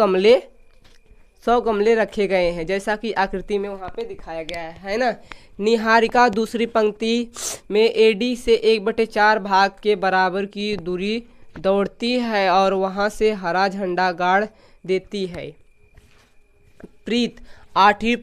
Speaker 1: गमले रखे गए हैं, जैसा कि आकृति में वहाँ पे दिखाया गया है ना। निहारिका दूसरी पंक्ति में AD से 1/4 भाग के बराबर की दूरी दौड़ती है और वहाँ से हरा झंडा गाड़ देती है। प्रीत आठवीं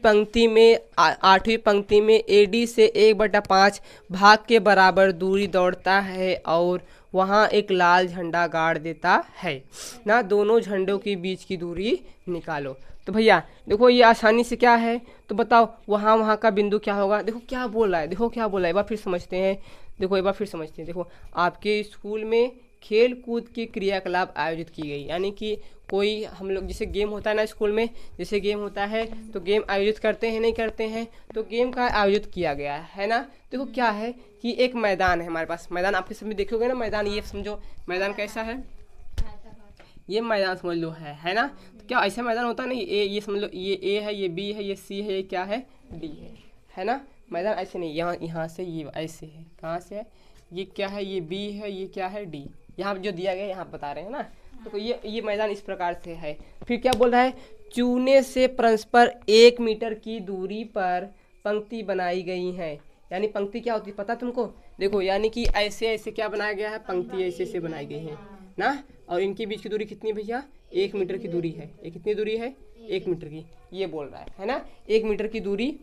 Speaker 1: पंक्ति में AD से 1/5 भाग के बराबर दूरी दौड़ता है और वहाँ एक लाल झंडा गाड़ देता है ना। दोनों झंडों के बीच की दूरी निकालो। तो भैया देखो ये आसानी से क्या है, तो बताओ वहाँ का बिंदु क्या होगा, देखो क्या बोल रहा है, देखो क्या बोल रहा है, एक बार फिर समझते हैं, देखो एक बार फिर समझते हैं। देखो आपके स्कूल में खेल कूद की क्रियाकलाप आयोजित की गई, यानी कि कोई हम लोग जैसे गेम होता है ना स्कूल में, जैसे गेम होता है तो गेम आयोजित करते हैं नहीं करते हैं, तो गेम का आयोजित किया गया है ना। देखो क्या है कि एक मैदान है हमारे पास, मैदान आपके सब में देखोगे ना, मैदान ये समझो मैदान कैसा है, ये मैदान समझ लो है ना। तो क्या ऐसा मैदान होता है ना, ये समझ लो, ये A है, ये B है, ये C है, ये क्या है D है ना। मैदान ऐसे नहीं, यहाँ से ये ऐसे है, कहाँ से है, ये क्या है, ये B है, ये क्या है D, यहाँ जो दिया गया यहाँ बता रहे हैं ना। तो ये मैदान इस प्रकार से है। फिर क्या बोल रहा है, चूने से परस्पर 1 मीटर की दूरी पर पंक्ति बनाई गई है, यानी पंक्ति क्या होती है पता तुमको, देखो यानी कि ऐसे ऐसे क्या बनाया गया है, पंक्ति ऐसे ऐसे बनाई गई है ना, और इनके बीच की दूरी कितनी भैया 1 मीटर की दूरी है। ये कितनी दूरी है 1 मीटर की, ये बोल रहा है ना, 1 मीटर की दूरी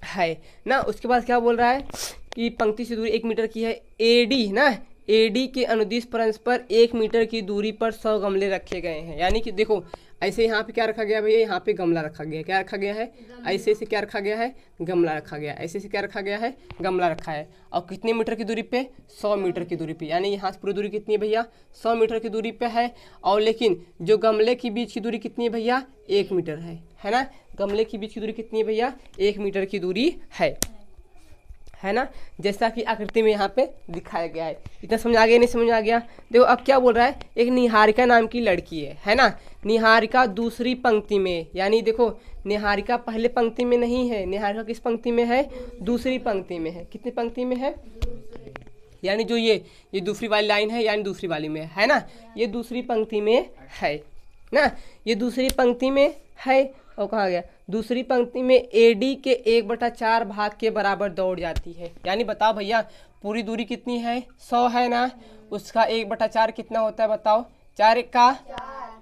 Speaker 1: है ना। उसके बाद क्या बोल रहा है कि पंक्ति से दूरी 1 मीटर की है। AD ना, AD के अनुदिश परस्पर 1 मीटर की दूरी पर 100 गमले रखे गए हैं, यानी कि देखो ऐसे यहाँ पे क्या रखा गया भैया, यहाँ पे गमला रखा गया, क्या रखा गया है, ऐसे से क्या रखा गया है, गमला रखा गया, ऐसे से क्या रखा गया है, गमला रखा है, और कितने मीटर की दूरी पे 100 मीटर की दूरी पे, यानी यहाँ से पूरी दूरी कितनी है भैया 100 मीटर की दूरी पे है। और लेकिन जो गमले के बीच की दूरी कितनी है भैया 1 मीटर है ना, गमले के बीच की दूरी कितनी है भैया 1 मीटर की दूरी है ना, जैसा कि आकृति में यहाँ पे दिखाया गया है। इतना समझ आ गया नहीं समझ आ गया। देखो अब क्या बोल रहा है, एक निहारिका नाम की लड़की है ना, निहारिका दूसरी पंक्ति में, यानी देखो निहारिका पहले पंक्ति में नहीं है, निहारिका किस पंक्ति में है, दूसरी पंक्ति में है। कितनी पंक्ति में है, यानी जो ये दूसरी वाली लाइन है, यानी दूसरी वाली में है ना, ये दूसरी पंक्ति में है ना, ये दूसरी पंक्ति में है। और कहा गया दूसरी पंक्ति में AD के 1/4 भाग के बराबर दौड़ जाती है, यानी बताओ भैया पूरी दूरी कितनी है 100 है ना, उसका 1/4 कितना होता है बताओ, 4 का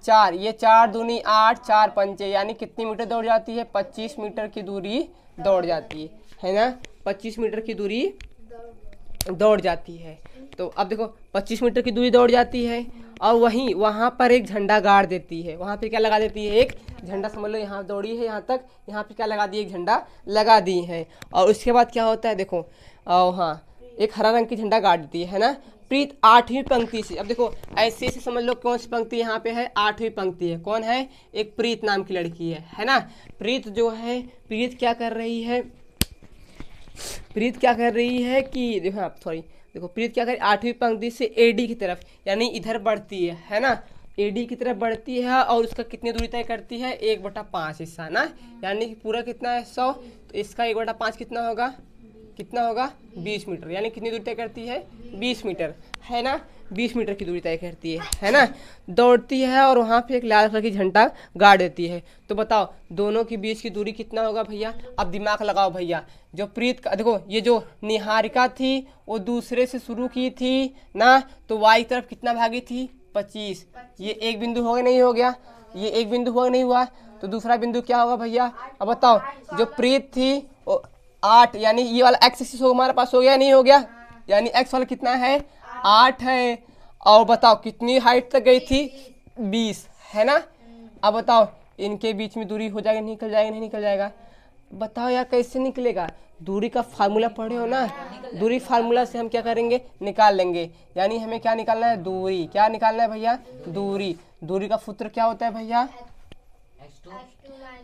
Speaker 1: 4, ये 4 दूनी 8, 4 पंचे, यानी कितनी मीटर दौड़ जाती है 25 मीटर की दूरी दौड़ जाती है ना, 25 मीटर की दूरी दौड़ जाती है। तो अब देखो 25 मीटर की दूरी दौड़ जाती है और वहीं वहाँ पर एक झंडा गाड़ देती है। वहाँ पे क्या लगा देती है? एक झंडा। समझ लो यहाँ दौड़ी है यहाँ तक, यहाँ पे क्या लगा दी? एक झंडा लगा दी है। और उसके बाद क्या होता है देखो, हाँ एक हरा रंग की झंडा गाड़ देती है ना। प्रीत 8वीं पंक्ति से, अब देखो ऐसे ऐसे समझ लो कौन सी पंक्ति यहाँ पे है? 8वीं पंक्ति है। कौन है? एक प्रीत नाम की लड़की है ना। प्रीत जो है, प्रीत क्या कर रही है? प्रीत क्या कर रही है कि देखो, हाँ सॉरी, देखो प्रीत क्या कर, 8वीं पंक्ति से एडी की तरफ यानी इधर बढ़ती है ना। एडी की तरफ बढ़ती है और उसका कितनी दूरी तय करती है? 1/5 हिस्सा ना, यानी कि पूरा कितना है? 100। तो इसका 1/5 कितना होगा? कितना होगा? 20 मीटर। यानी कितनी दूरी तय करती है? 20 मीटर है ना। 20 मीटर की दूरी तय करती है ना। दौड़ती है और वहाँ पे एक लाल कलर की झंडा गाड़ देती है। तो बताओ दोनों के बीच की दूरी कितना होगा भैया? अब दिमाग लगाओ भैया। जो प्रीत का देखो, ये जो निहारिका थी वो दूसरे से शुरू की थी ना, तो वाई तरफ कितना भागी थी? 25। ये एक बिंदु हो गया नहीं हो गया? ये एक बिंदु हुआ नहीं हुआ? तो दूसरा बिंदु क्या होगा भैया? अब बताओ, जो प्रीत थी वो 8, यानी ये वाला एक्स एक्सिस हमारे पास हो गया नहीं हो गया? यानी एक्स वाला कितना है? 8 है। और बताओ कितनी हाइट तक गई थी? 20 है ना। अब बताओ इनके बीच में दूरी हो जाएगी, निकल जाएगा नहीं निकल जाएगा? बताओ यार कैसे निकलेगा? दूरी का फार्मूला पढ़े हो ना, दूरी फार्मूला से हम क्या करेंगे? निकाल लेंगे। यानी हमें क्या निकालना है? दूरी। क्या निकालना है भैया? दूरी। दूरी का सूत्र क्या होता है भैया?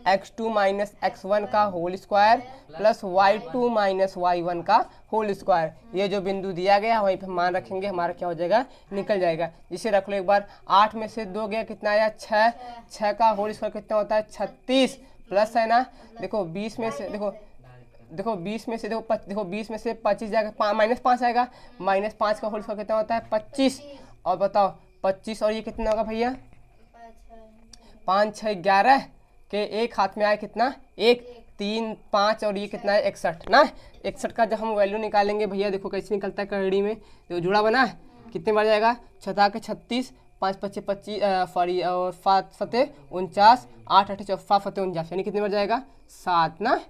Speaker 1: x2 माइनस x1 का whole square plus y2 minus y1 का होल स्क्वायर। ये जो बिंदु दिया गया वहीं पे मान रखेंगे, हमारा क्या हो जाएगा? निकल जाएगा। जिसे रख लो एक बार। 8 में से 2 गया कितना आया? 6। 6 का होल स्क्वायर कितना होता है? 36 प्लस है ना। देखो 20 में से देखो 20 में से देखो 20 में से 25 जाएगा, -5 आएगा। -5 का होल स्क्वायर कितना होता है? 25। और बताओ 25 और ये कितना होगा भैया? 5 6 11 के एक हाथ में आए कितना? 1 3 5 और ये कितना है? 61 ना। 61 का जब हम वैल्यू निकालेंगे भैया, देखो कैसे निकलता है कड़ी में। जो जुड़ा बना है कितने बार जाएगा? 6 के 36, 5 5 25 सॉरी और 5 फते 49, 8 8 54 फते 49, यानी कितने बार जाएगा? 7 ना।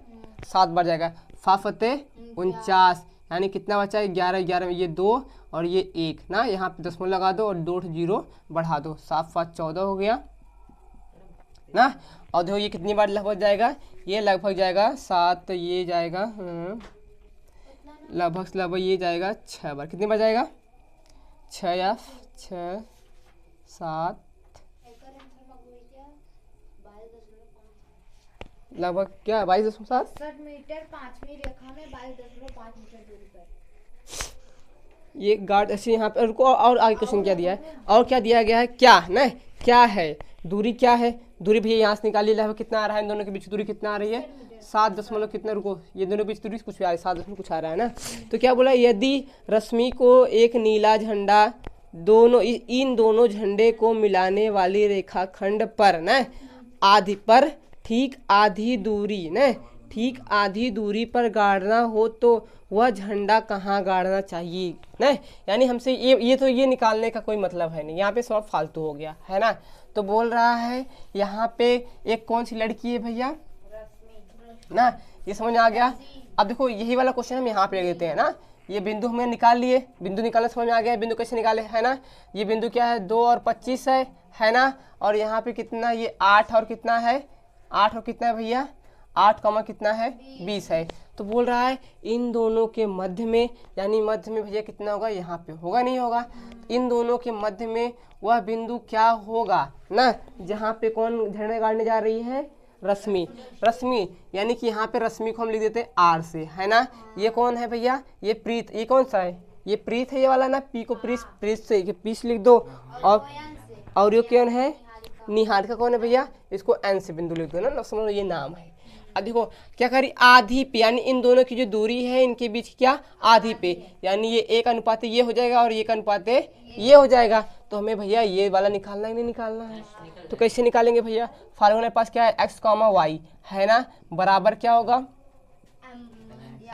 Speaker 1: 7 बार जाएगा। 5 फते 49, यानी कितना बचा है? 11 11 में ये 2 और ये 1 ना। यहाँ पे दशमलव लगा दो और 2 0 बढ़ा दो। 7 5 14 हो गया ना। और देखो ये कितनी बार लगभग जाएगा? ये लगभग जाएगा 7, ये जाएगा लगभग ये जाएगा 6 बार। कितनी बार जाएगा? 6 या 6 7 लगभग क्या? 22.7
Speaker 3: मीटर 5वीं रेखा में 22.5 मीटर दूरी पर।
Speaker 1: ये गार्ड ऐसे यहाँ पे। रुको, और आगे क्वेश्चन क्या दिया है? और क्या दिया गया है? क्या ना, क्या है? दूरी क्या है? दूरी भैया यहाँ से निकालिए। लगभग कितना आ रहा है? इन दोनों के बीच दूरी कितना आ रही है? 7 दशमलव कितना, रुको, ये दोनों के बीच दूरी कुछ भी आ रही है, 7 दशमलव कुछ आ रहा है ना। तो क्या बोला? यदि रश्मि को एक नीला झंडा इन दोनों झंडे को मिलाने वाली रेखाखंड पर न आधी पर ठीक आधी दूरी पर गाड़ना हो तो वह झंडा कहाँ गाड़ना चाहिए न। यानी हमसे ये निकालने का कोई मतलब है नहीं, यहाँ पे सब फालतू हो गया है ना। तो बोल रहा है यहाँ पे एक कौन सी लड़की है भैया ना, ये समझ में आ गया। अब देखो यही वाला क्वेश्चन हम यहाँ पे ले लेते हैं ना। ये बिंदु हमने निकाल लिए, बिंदु निकालना समझ में आ गया। बिंदु कैसे निकाले है ना। ये बिंदु क्या है? 2 और 25 है ना। और यहाँ पे कितना? ये 8 और कितना है? 8 और कितना है भैया? 8 कमा कितना है? 20 है। तो बोल रहा है इन दोनों के मध्य में, यानी मध्य में भैया कितना होगा? यहाँ पे होगा नहीं होगा? इन दोनों के मध्य में वह बिंदु क्या होगा ना, जहाँ पे कौन झंडा गाड़ने जा रही है? रश्मि, यानी कि यहाँ पे रश्मि को हम लिख देते हैं आर से, है ना। ये कौन है भैया? ये प्रीत। ये कौन सा है? ये प्रीत है, ये वाला ना। पी को प्रीत से पीस लिख दो। और ये कौन है? निहारिका। कौन है भैया? इसको एन से बिंदु लिख दो ना, समझो ये नाम है। अब देखो क्या करी? आधी पे, यानी इन दोनों की जो दूरी है इनके बीच क्या? आधी पे, यानी ये 1 अनुपात ये हो जाएगा और 1 अनुपात ये हो जाएगा। तो हमें भैया ये वाला निकालना है नहीं निकालना है? तो कैसे निकालेंगे भैया? फार्मूला हमारे पास क्या है? x, y है ना, बराबर क्या होगा?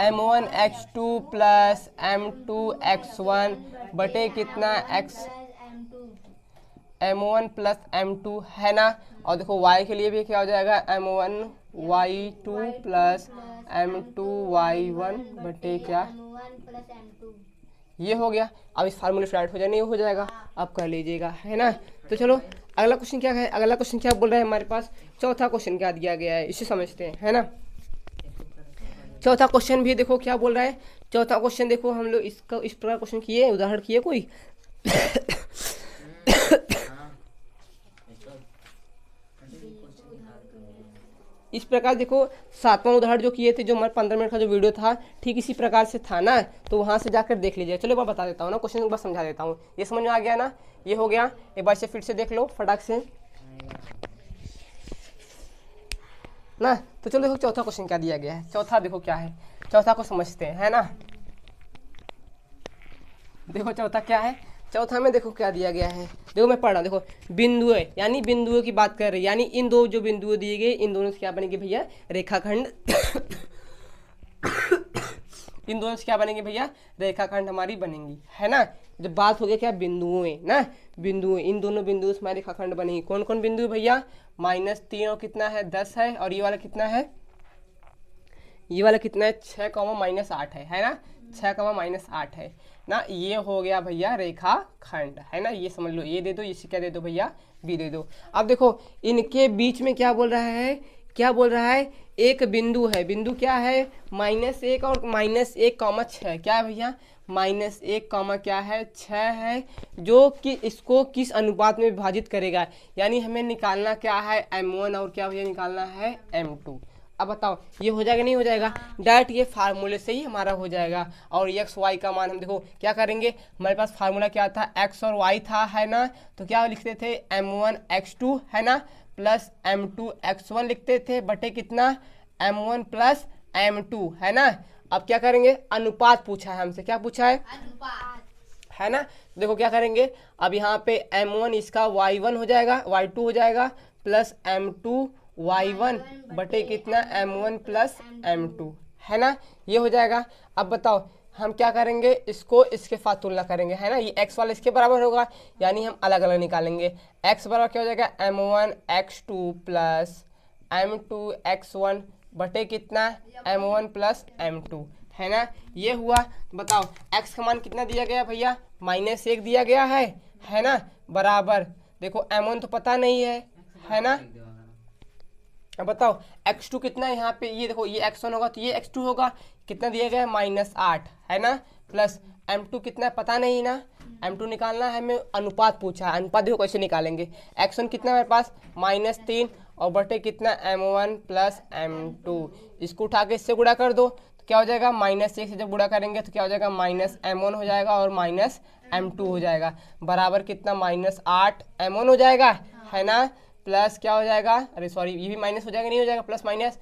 Speaker 1: m1 x2 plus m2 x1 बटे कितना? m1 प्लस m2 है ना। और देखो y के लिए भी क्या हो जाएगा? m1 y2 plus m2 y1 बटे क्या? ये हो गया। अब इस फार्मूले से डायरेक्ट हो जाए, नहीं हो जाएगा, आप कर लीजिएगा, है ना। तो चलो अगला क्वेश्चन क्या है, अगला क्वेश्चन क्या बोल रहा है हमारे पास, चौथा क्वेश्चन क्या दिया गया है इसे समझते हैं, है ना। चौथा क्वेश्चन भी देखो क्या बोल रहा है। चौथा क्वेश्चन देखो हम लोग इसका इस प्रकार क्वेश्चन किए, उदाहरण किए कोई इस प्रकार देखो 7वां उदाहरण जो किए थे, जो हमारे 15 मिनट का जो वीडियो था, ठीक इसी प्रकार से था ना, तो वहां से जाकर देख लीजिए। चलो एक बार बता देता हूँ ना, क्वेश्चन एक बार समझा देता हूँ, ये समझ में आ गया ना, ये हो गया। एक बार से फिर से देख लो फटाक से ना। तो चलो देखो चौथा क्वेश्चन क्या दिया गया है, चौथा देखो क्या है, चौथा को समझते हैं, है ना। देखो चौथा क्या है, चौथा में देखो क्या दिया गया है, देखो मैं पढ़ रहा हूँ, देखो बिंदुएं, यानी बिंदुओं की बात कर रहे हैं, यानी इन दो जो बिंदुएं दिए गए, इन दोनों से क्या बनेगी भैया, रेखाखंड इन दोनों से क्या बनेगी भैया, रेखाखंड हमारी बनेंगी, है ना। जब बात हो गया क्या, बिंदुएं ना, बिंदुएं, इन दोनों बिंदुओं से हमारी रेखाखंड बनेगी। कौन कौन बिंदु भैया, -3 और कितना है 10 है, और ये वाला कितना है, ये वाला कितना है 6, -8 है ना, 6, -8 है ना। ये हो गया भैया रेखाखंड, है ना। ये समझ लो, ये दे दो, इसे क्या दे दो भैया, बी दे दो। अब देखो इनके बीच में क्या बोल रहा है, क्या बोल रहा है, एक बिंदु है, बिंदु क्या है, -1 और -1, क्या है भैया, -1, क्या है 6 है, जो कि इसको किस अनुपात में विभाजित करेगा, यानी हमें निकालना क्या है m1 और क्या भैया निकालना है m2। अब बताओ ये हो जाएगा नहीं हो जाएगा, डायरेक्ट ये फार्मूले से ही हमारा हो जाएगा। और x y का मान हम देखो क्या करेंगे, हमारे पास फार्मूला क्या था, x और y था, है ना। तो क्या लिखते थे, m1 x2, है ना, प्लस m2 x1 लिखते थे, बटे कितना, m1 प्लस m2, है ना। अब क्या करेंगे, अनुपात पूछा है हमसे, क्या पूछा है,
Speaker 3: अनुपात,
Speaker 1: है ना। देखो क्या करेंगे, अब यहाँ पे m1 इसका y1 हो जाएगा, y2 हो जाएगा, प्लस m2 y1 बटे कितना, m1 प्लस m2, है ना, ये हो जाएगा। अब बताओ हम क्या करेंगे, इसको इसके साथ तुलना करेंगे, है ना। ये x वाला इसके बराबर होगा, यानी हम अलग अलग निकालेंगे। x बराबर क्या हो जाएगा, m1 x2 plus m2 x1 बटे कितना, m1 प्लस m2, है ना। ये हुआ। बताओ x का मान कितना दिया गया भैया, -1 दिया गया है ना, बराबर देखो m1 तो पता नहीं है ना। अब बताओ x2 कितना है यहाँ पे, ये देखो ये x1 होगा तो ये x2 होगा, कितना दिया गया है -8, है ना, प्लस m2 कितना है पता नहीं ना, m2 निकालना है, हमें अनुपात पूछा है, अनुपात देखो कैसे निकालेंगे, x1 कितना है मेरे पास -3 और बटे कितना m1 प्लस m2, इसको उठा के इससे गुणा कर दो तो क्या हो जाएगा, -1 से जब गुणा करेंगे तो क्या हो जाएगा, -m1 हो जाएगा और -m2 हो जाएगा, बराबर कितना -8 m1 हो जाएगा, है ना, प्लस क्या हो जाएगा, अरे सॉरी ये भी माइनस हो जाएगा, नहीं हो जाएगा, प्लस माइनस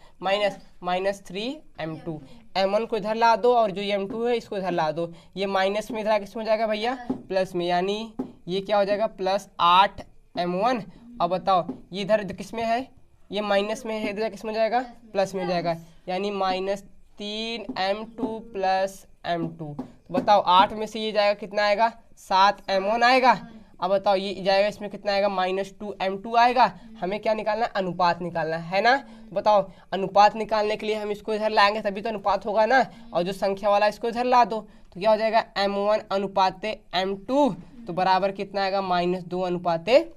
Speaker 1: -3m2, m1 को इधर ला दो और जो ये m2 है इसको इधर ला दो, ये माइनस में इधर किस में हो जाएगा भैया, प्लस में, यानी ये क्या हो जाएगा +8m1। अब बताओ ये इधर किस में है, ये माइनस में है, इधर किस में हो जाएगा, प्लस में हो जाएगा, यानी -3m2 प्लस m2। तो बताओ 8 में से ये जाएगा कितना आएगा, 7m1 आएगा। अब बताओ ये जाएगा इसमें कितना आएगा, -2m2 आएगा। हमें क्या निकालना है, अनुपात निकालना है ना। बताओ अनुपात निकालने के लिए हम इसको इधर लाएंगे तभी तो अनुपात होगा ना, और जो संख्या वाला इसको इधर ला दो तो क्या हो जाएगा, m1 अनुपाते m2, तो बराबर कितना आएगा, -2 अनुपाते,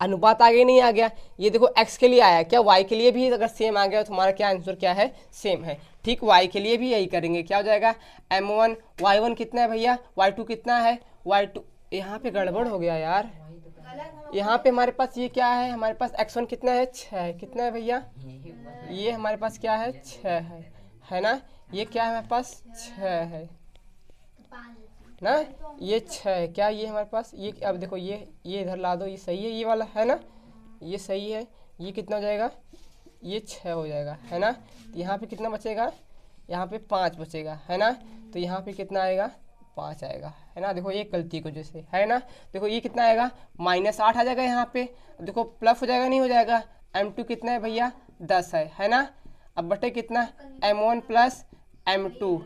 Speaker 1: अनुपात आगे नहीं आ गया। ये देखो x के लिए आया, क्या y के लिए भी अगर सेम आ गया तो हमारा क्या आंसर क्या है, सेम है। ठीक y के लिए भी यही करेंगे, क्या हो जाएगा, m1 y1 कितना है भैया, y2 कितना है, y2 यहाँ पे गड़बड़ हो गया यार, यहाँ पे हमारे पास ये क्या है, हमारे पास x1 कितना है, 6 है, कितना है भैया, ये हमारे पास क्या है, 6 है ना, ये क्या है हमारे पास 6 है ना, ये 6 है, क्या ये हमारे पास ये, अब देखो ये इधर ला दो, ये सही है, ये वाला है ना, ये सही है, ये कितना हो जाएगा, ये 6 हो जाएगा, है ना। तो यहाँ पे कितना बचेगा, यहाँ पे 5 बचेगा, है ना, तो यहाँ पे कितना आएगा, 5 आएगा, है ना। देखो ये गलती की वजह से, है ना, देखो ये कितना आएगा, -8 आ जाएगा यहाँ पे, देखो प्लस हो जाएगा नहीं हो जाएगा, m2 कितना है भैया, 10 है ना। अब बटे कितना, m1 प्लस m2।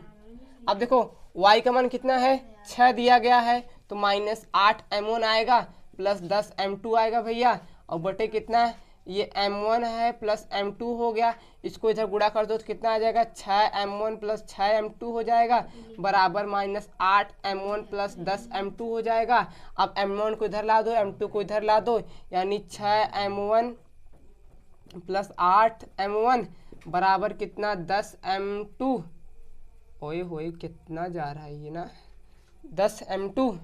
Speaker 1: अब देखो y का मान कितना है, 6 दिया गया है, तो -8 m1 आएगा प्लस 10 m2 आएगा भैया, और बटे कितना, ये m1 है प्लस m2 हो गया, इसको इधर गुणा कर दो तो कितना आ जाएगा 6m1 प्लस 6m2 हो जाएगा बराबर -8m1 प्लस 10m2 हो जाएगा। अब m1 को इधर ला दो, m2 को इधर ला दो, यानी 6m1 प्लस 8m1 बराबर कितना 10m2। ओए होए कितना जा रहा है ये ना, 10m2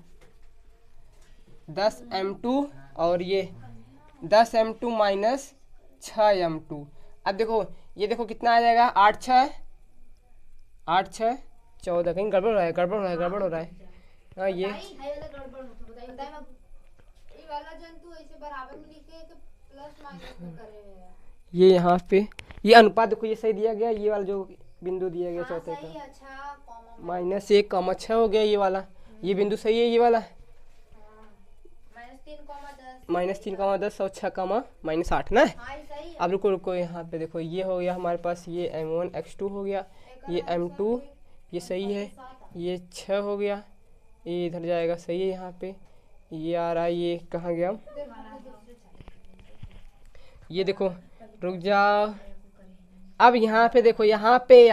Speaker 1: और ये 10m2 माइनस 6m2। अब देखो ये देखो कितना आ जाएगा 8 6 14, कहीं गड़बड़ हो रहा है हाँ ये
Speaker 3: भाई हाई वाला गड़बड़ मत बताइए ये वाला जंतु ऐसे बराबर में लिखे कि प्लस माइनस में करे।
Speaker 1: ये यहाँ पे ये अनुपात देखो ये सही दिया गया, ये वाला जो बिंदु दिया गया चौथे
Speaker 3: सही
Speaker 1: का
Speaker 3: अच्छा कॉमा
Speaker 1: -1,6 हो गया, ये वाला ये बिंदु सही है, ये वाला -3,10 और 6,-8 ना।
Speaker 3: हाँ ये सही है।
Speaker 1: अब रुको यहाँ पे देखो ये हो गया हमारे पास, ये m1 x2 हो गया, ये m2 ये सही है, ये 6 हो गया, ये इधर जाएगा सही है यहाँ पे, ये आ रहा है, ये कहाँ गया, ये देखो रुक जाओ। अब यहाँ पे देखो यहाँ पे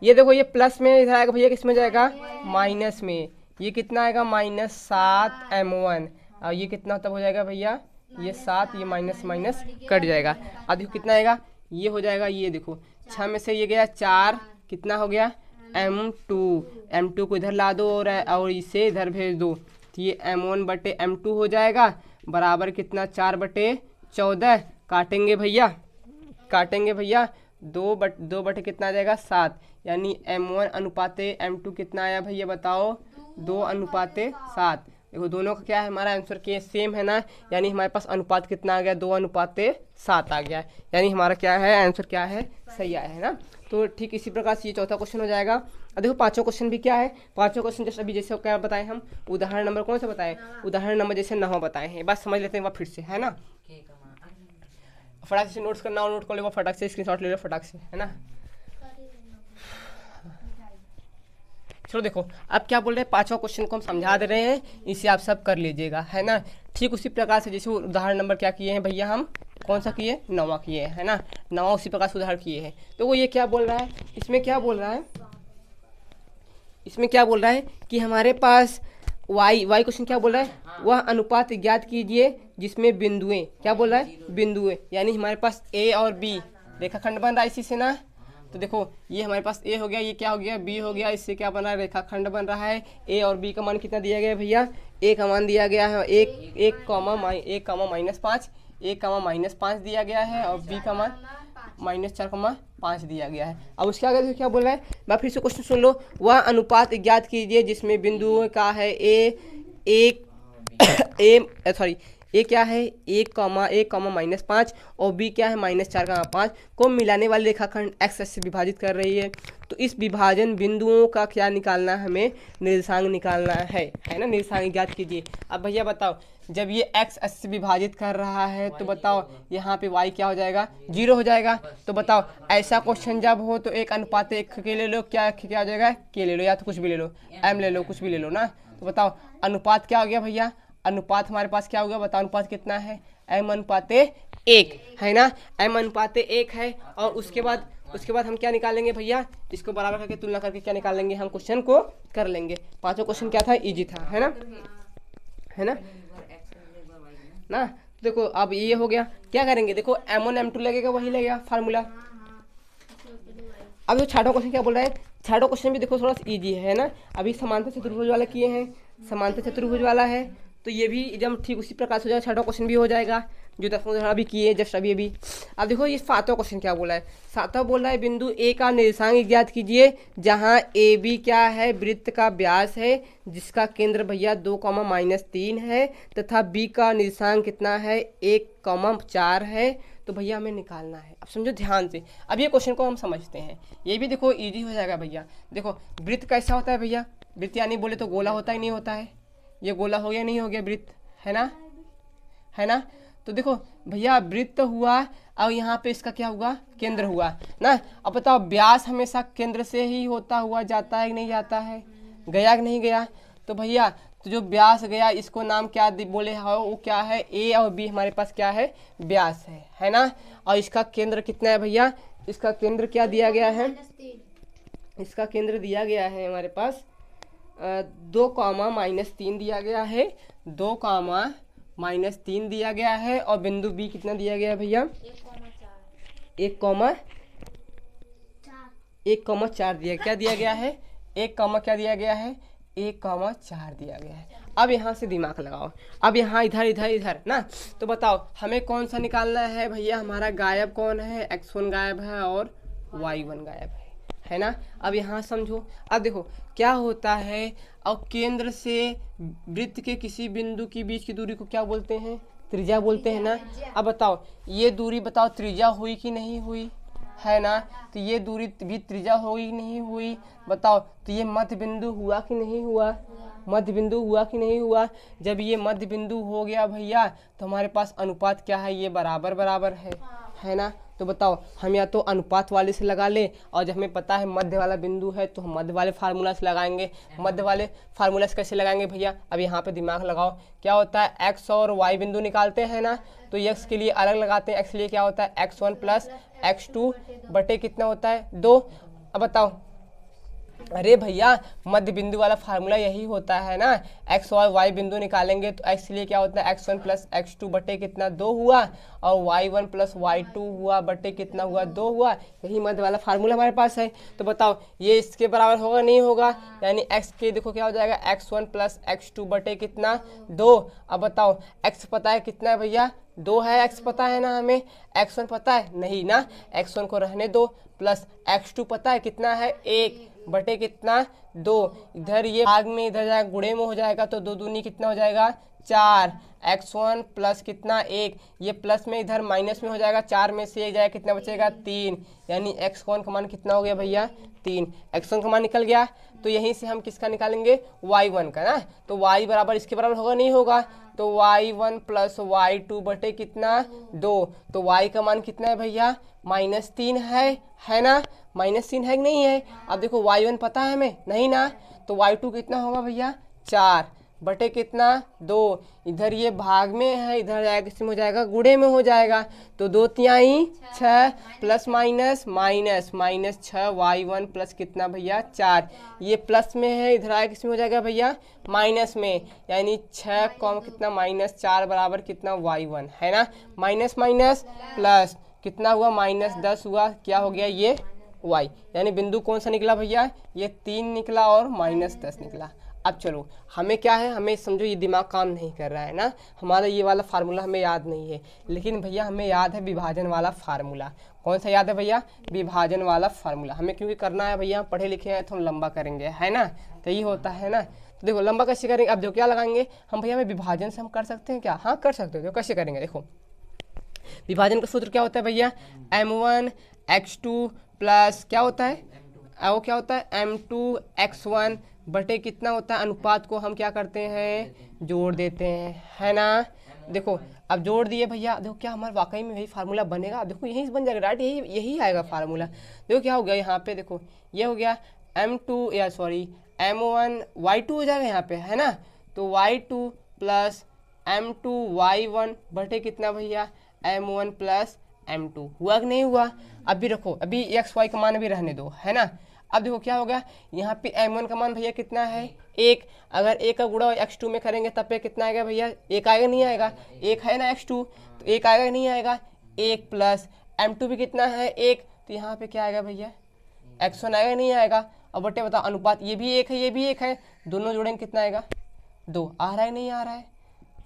Speaker 1: ये देखो ये प्लस में इधर आएगा भैया, किस में जाएगा माइनस में, ये कितना आएगा -7m1 और ये कितना तब हो जाएगा भैया ये 7, ये माइनस कट जाएगा। अब देखो कितना आएगा, ये हो जाएगा, ये देखो 6 में से ये गया 4, कितना हो गया m2 को इधर ला दो और इसे इधर भेज दो तो ये m1 बटे m2 हो जाएगा बराबर कितना 4/14। काटेंगे भैया 2 बटे कितना आ जाएगा 7, यानी m1 अनुपाते m2 कितना आया भैया बताओ 2:7। देखो दोनों का क्या है हमारा आंसर के सेम है ना, यानी हमारे पास अनुपात कितना आ गया 2:7 आ गया, यानी हमारा क्या है आंसर क्या है सही आया है ना। तो ठीक इसी प्रकार से ये चौथा क्वेश्चन हो जाएगा। अब देखो पांचों क्वेश्चन भी क्या है, पांचों क्वेश्चन जैसे अभी जैसे क्या बताए हम, उदाहरण नंबर कौन सा बताए, उदाहरण नंबर जैसे 9 बताए हैं, बस समझ लेते हैं फिर से है ना। फटाक से नोट्स करना और नोट कर लो, फटाक से स्क्रीनशॉट ले लो फटाक से है ना। चलो देखो अब क्या बोल रहे हैं, पांचों क्वेश्चन को हम समझा दे रहे हैं, इसे आप सब कर लीजिएगा है ना। ठीक उसी प्रकार से जैसे उदाहरण नंबर क्या किए हैं भैया, हम कौन सा किए 9वां किए है ना, 9वां उसी प्रकार से उदाहरण किए हैं। तो वो ये क्या बोल रहा है, इसमें क्या बोल रहा है कि हमारे पास वाई क्वेश्चन क्या बोल रहा है, वह अनुपात ज्ञात कीजिए जिसमें बिंदुएं, क्या बोल रहा है बिंदुएं, यानी हमारे पास ए और बी रेखाखंड बन रहा है इसी से ना। तो देखो ये हमारे पास ए हो गया, ये क्या हो गया बी हो गया, इससे क्या बन रहा है रेखाखंड बन रहा है। ए और बी का मान कितना दिया गया है भैया, ए का मान दिया गया है 1, -5 दिया गया है और बी का मान -4,5 दिया गया है। अब उसके आगे क्या बोल रहा है, मैं फिर से क्वेश्चन सुन लो, वह अनुपात ज्ञात कीजिए जिसमें बिंदुओं का है ए क्या है 1,5 और बी क्या है -4,5 को मिलाने वाली रेखाखंड एक्स से विभाजित कर रही है। तो इस विभाजन बिंदुओं का क्या निकालना है, हमें निर्देशांक निकालना है ना, निर्देशांक ज्ञात कीजिए। अब भैया बताओ जब ये एक्स से विभाजित कर रहा है तो बताओ यहाँ पे y क्या हो जाएगा 0 हो जाएगा। तो बताओ ऐसा क्वेश्चन जब हो तो 1:1 के ले लो, क्या हो जाएगा के ले लो या तो कुछ भी ले लो, m ले लो, कुछ भी ले लो ना। तो बताओ अनुपात क्या हो गया भैया, अनुपात हमारे पास क्या होगा बताओ, अनुपात कितना है m/1 है ना, m/1 है। और उसके बाद हम क्या निकालेंगे भैया, इसको बराबर करके तुलना करके क्या निकालेंगे, हम क्वेश्चन को कर लेंगे। पांचों क्वेश्चन क्या था इजी था है ना ना। देखो अब ये हो गया, क्या करेंगे देखो m1 m2 लगेगा, वही लगेगा फार्मूला। अब जो छठा क्वेश्चन क्या बोल रहा है, छठा क्वेश्चन भी देखो थोड़ा सा इजी है ना। अभी समांतर चतुर्भुज वाला किए हैं, समांतर चतुर्भुज वाला है तो ये भी एकदम ठीक उसी प्रकार से हो जाएगा, छठा क्वेश्चन भी हो जाएगा जो 10वां उदाहरण भी किए जस्ट अभी। अब देखो ये 7वां क्वेश्चन क्या बोला है, 7वां बोल रहा है बिंदु ए का निर्देशांक ज्ञात कीजिए जहां ए बी क्या है वृत्त का व्यास है जिसका केंद्र भैया 2,-3 है तथा बी का निर्देशांक कितना है 1,4 है। तो भैया हमें निकालना है। अब समझो ध्यान से, अब ये क्वेश्चन को हम समझते हैं, ये भी देखो इजी हो जाएगा भैया। देखो वृत्त कैसा होता है भैया, वृत्त यानी बोले तो गोला होता ही नहीं होता है, ये गोला हो गया नहीं हो गया वृत्त है ना। तो देखो भैया वृत्त हुआ और यहाँ पे इसका क्या हुआ केंद्र हुआ ना। अब बताओ व्यास हमेशा केंद्र से ही होता हुआ जाता है कि नहीं जाता है, गया कि नहीं गया। तो भैया तो जो व्यास गया इसको नाम क्या बोले हो, वो क्या है, ए और बी हमारे पास क्या है, व्यास है ना। और इसका केंद्र कितना है भैया, इसका केंद्र क्या दिया गया है, इसका केंद्र दिया गया है हमारे पास 2, -3 दिया गया है, 2, -3 दिया गया है। और बिंदु बी कितना दिया गया है भैया, 1,4 दिया, क्या दिया गया है, 1, क्या दिया गया है, 1,4 दिया गया है। अब यहाँ से दिमाग लगाओ, अब यहाँ इधर इधर इधर ना, तो बताओ हमें कौन सा निकालना है भैया, हमारा गायब कौन है, x1 गायब है और y1 गायब है ना। अब यहाँ समझो, अब देखो क्या होता है, और केंद्र से वृत्त के किसी बिंदु के बीच की दूरी को क्या बोलते हैं, त्रिज्या बोलते हैं ना। अब बताओ ये दूरी बताओ त्रिज्या हुई कि नहीं हुई, है ना। तो ये दूरी भी त्रिज्या हुई नहीं हुई, बताओ तो ये मध्य बिंदु हुआ कि नहीं हुआ, मध्य बिंदु हुआ कि नहीं हुआ। जब ये मध्य बिंदु हो गया भैया तो हमारे पास अनुपात क्या है, ये बराबर बराबर है ना। तो बताओ हम या तो अनुपात वाले से लगा ले, और जब हमें पता है मध्य वाला बिंदु है तो हम मध्य वाले फार्मूला से लगाएंगे। मध्य वाले फार्मूला से कैसे लगाएंगे भैया, अब यहाँ पे दिमाग लगाओ, क्या होता है x और y बिंदु निकालते हैं ना, तो x के लिए अलग लगाते हैं, x के लिए क्या होता है x1 + x2 बटे कितना होता है 2। अब बताओ, अरे भैया मध्य बिंदु वाला फार्मूला यही होता है ना, x और y बिंदु निकालेंगे तो x के लिए क्या होता है x1 + x2 बटे कितना 2 हुआ, और y1 + y2 हुआ बटे कितना हुआ 2 हुआ। यही मध्य वाला फार्मूला हमारे पास है। तो बताओ ये इसके बराबर होगा नहीं होगा, यानी x के देखो क्या हो जाएगा x1 + x2 बटे कितना 2। अब बताओ x पता है कितना है भैया, 2 है, x पता है ना हमें, x1 पता है नहीं ना, x1 को रहने दो, प्लस x2 पता है कितना है 1 बटे कितना 2। इधर ये भाग में इधर जाएगा, गुणे में हो जाएगा, तो 2 दूनी कितना हो जाएगा 4, x1 प्लस कितना 1, ये प्लस में इधर माइनस में हो जाएगा, 4 में से 1 जाएगा कितना बचेगा 3, यानी x1 का मान कितना हो गया भैया 3, x1 का मान निकल गया। तो यहीं से हम किसका निकालेंगे, y1 का ना, तो y बराबर इसके बराबर होगा नहीं होगा, तो y1 + y2 बटे कितना 2, तो y का मान कितना है भैया -3 है ना, -3 है कि नहीं है। अब देखो y1 पता है हमें नहीं ना, तो y2 कितना होगा भैया 4 बटे कितना 2, इधर ये भाग में है, इधर जाएगा किस में हो जाएगा गुणे में हो जाएगा, तो 2 तिहाई 6 plus minus minus -6 y1 plus कितना भैया 4, ये प्लस में है, इधर आएगा किस में हो जाएगा भैया माइनस में, यानी 6 कितना -4 बराबर कितना y1 है ना, माइनस माइनस प्लस कितना हुआ -10 हुआ, क्या हो गया ये y, यानी बिंदु कौन सा निकला भैया, ये 3 निकला और -10 निकला। अब चलो हमें क्या है, हमें समझो ये दिमाग काम नहीं कर रहा है ना, हमारा ये वाला फार्मूला हमें याद नहीं है, लेकिन भैया हमें याद है विभाजन वाला फार्मूला। कौन सा याद है भैया, विभाजन वाला फार्मूला। हमें क्योंकि करना है भैया, पढ़े लिखे हैं तो हम लंबा करेंगे, है ना, तो ये होता है ना। तो देखो लंबा कैसे करेंगे, अब देखो क्या लगाएंगे हम भैया, हमें विभाजन से हम कर सकते हैं क्या, हाँ कर सकते हो। कैसे करेंगे, देखो विभाजन का सूत्र क्या होता है भैया, m1 x2 प्लस क्या होता है, वो क्या होता है m2 x1 बटे कितना होता है, अनुपात को हम क्या करते हैं जोड़ देते हैं, है ना। देखो अब जोड़ दिए भैया, देखो क्या हमारा वाकई में यही फार्मूला बनेगा, अब देखो यही बन जाएगा राइट, यही आएगा फार्मूला। देखो क्या हो गया यहाँ पे, देखो ये हो गया m2 या सॉरी m1 y2 हो जाएगा यहाँ पे, है ना, तो y2 प्लस m2 y1 बटे कितना भैया m1 प्लस m2, हुआ कि नहीं हुआ। अभी रखो, अभी x y का मान अभी रहने दो, है ना। अब देखो क्या होगा, यहाँ पे m1 का मान भैया कितना है 1, अगर 1 का गुणा x2 में करेंगे तब पे कितना आएगा भैया 1 आएगा नहीं आएगा, 1 है ना x2, तो 1 आएगा नहीं आएगा, 1 प्लस m2 भी कितना है 1, तो यहाँ पे क्या आएगा भैया x1 आएगा नहीं आएगा। और बटे बताओ अनुपात ये भी 1 है ये भी 1 है, दोनों जोड़ेंगे कितना आएगा 2, आ रहा है नहीं आ रहा है।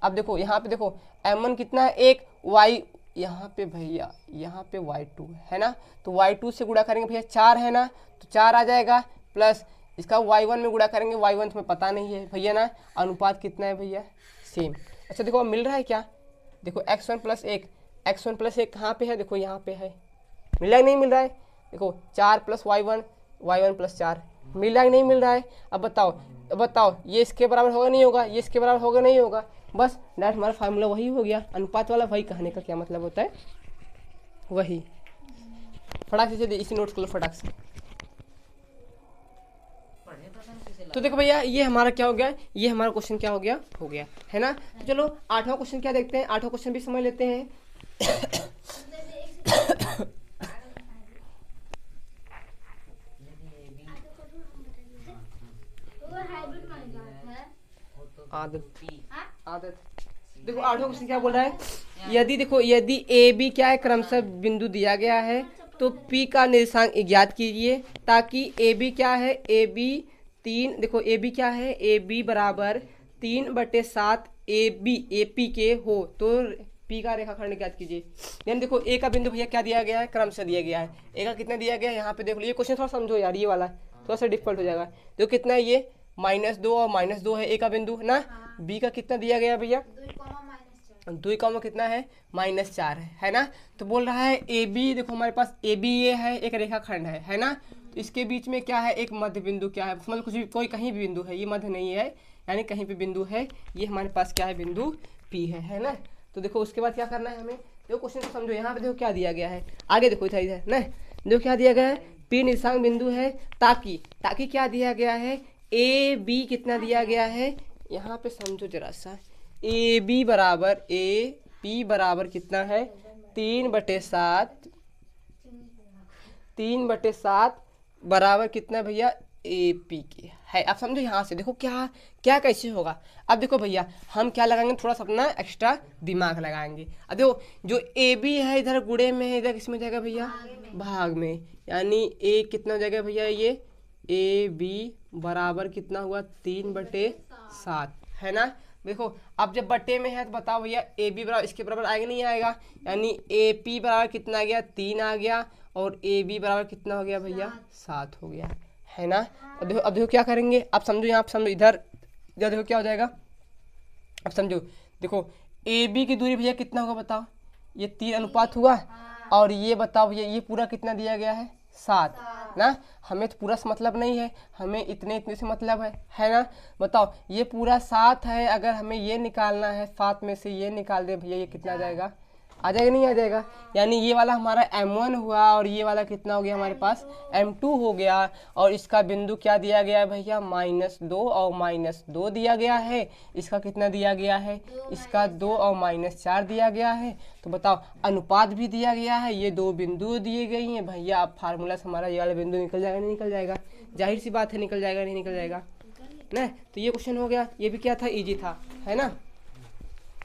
Speaker 1: अब देखो यहाँ पे देखो m1 कितना है 1, y यहाँ पे भैया यहाँ पे y2 है ना, तो y2 से गुणा करेंगे भैया 4 है ना, तो 4 आ जाएगा, प्लस इसका y1 में गुणा करेंगे, y1 तुम्हें पता नहीं है भैया ना, अनुपात कितना है भैया सेम। अच्छा देखो अब मिल रहा है क्या, देखो x1 + 1, x1 + 1 कहाँ पे है, देखो यहाँ पे है, मिल रहा है नहीं मिल रहा है, देखो 4 + y1 y1 + 4 मिल रहा है नहीं मिल रहा है। अब बताओ ये इसके बराबर होगा नहीं होगा, ये इसके बराबर होगा नहीं होगा, बस डायरेक्ट हमारा फार्मूला वही हो गया, अनुपात वाला। वही कहने का क्या मतलब होता है, वही। फटाक से इसी नोट्स को लो फटाक से।
Speaker 2: पढ़ने तो
Speaker 1: तो देखो भैया ये हमारा क्या हो गया, ये हमारा क्वेश्चन क्या हो गया है ना। तो चलो 8वां क्वेश्चन क्या देखते हैं, 8वां क्वेश्चन भी समझ लेते हैं। आदत देखो 8वां क्वेश्चन क्या बोल रहा है, यदि ए बी क्या है क्रमशः बिंदु दिया गया है तो पी का निर्देशांक ज्ञात कीजिए ताकि ए बी क्या है, ए बी 3, देखो ए बी क्या है, ए बी बराबर 3/7 ए पी के हो तो पी का रेखाखंड ज्ञात कीजिए। यानी देखो ए का बिंदु भैया क्या दिया गया है, क्रमशः दिया गया है। ए का कितना दिया गया है यहाँ पे देख लो, ये क्वेश्चन थोड़ा समझो यार, ये वाला थोड़ा सा डिफिकल्ट हो जाएगा। देखो कितना है ये -2 और -2 है ए का बिंदु है ना। बी का कितना दिया गया भैया, 2 कॉमा कितना है -4 है ना। तो बोल रहा है ए बी, देखो हमारे पास ए बी ये है एक रेखाखंड है ना। तो इसके बीच में क्या है, एक मध्य बिंदु क्या है, मतलब कुछ भी कोई कहीं भी बिंदु है, ये मध्य नहीं है यानी कहीं भी बिंदु है, ये हमारे पास क्या है बिंदु पी है ना। तो देखो उसके बाद क्या करना है हमें, देखो क्वेश्चन को समझो, यहाँ पे देखो क्या दिया गया है, आगे देखो इधर ना, देखो क्या दिया गया है, पी निर्देशांक बिंदु है ताकि क्या दिया गया है, ए बी कितना दिया गया है, यहाँ पे समझो जरा सा, ए बी बराबर ए पी बराबर कितना है 3/7 बराबर कितना भैया ए पी के है। आप समझो यहाँ से देखो क्या क्या कैसे होगा। अब देखो भैया हम क्या लगाएंगे, थोड़ा सा अपना एक्स्ट्रा दिमाग लगाएंगे। अब देखो जो ए बी है इधर गुणे में है, इधर किसमें जाएगा भैया, भाग में, यानी ए कितना हो जाएगा भैया, ये ए बी बराबर कितना हुआ 3/7 है ना। देखो अब जब बटे में है तो बताओ भैया ए बी बराबर इसके बराबर आएगा नहीं आएगा, यानी ए पी बराबर कितना आ गया 3 आ गया और ए बी बराबर कितना हो गया भैया 7 हो गया है ना। अब देखो क्या करेंगे, आप समझो यहाँ, आप समझो इधर देखो क्या हो जाएगा, अब समझो देखो ए बी की दूरी भैया कितना होगा बताओ, ये 3 अनुपात हुआ और ये बताओ भैया ये पूरा कितना दिया गया है 7 ना। हमें तो पूरा से मतलब नहीं है, हमें इतने से मतलब है ना। बताओ ये पूरा 7 है, अगर हमें ये निकालना है 7 में से ये निकाल दे भैया, ये कितना आ जाएगा, आ जाएगा नहीं आ जाएगा, यानी ये वाला हमारा M1 हुआ और ये वाला कितना हो गया हमारे पास M2 हो गया। और इसका बिंदु क्या दिया गया है भैया -2 और -2 दिया गया है, इसका कितना दिया गया है, इसका 2 और -4 दिया गया है। तो बताओ अनुपात भी दिया गया है, ये 2 बिंदु दिए गई हैं भैया। अब फार्मूला से हमारा ये वाला बिंदु निकल जाएगा नहीं निकल जाएगा, जाहिर सी बात है निकल जाएगा नहीं निकल जाएगा ना। तो ये क्वेश्चन हो गया, ये भी क्या था ईजी था है ना।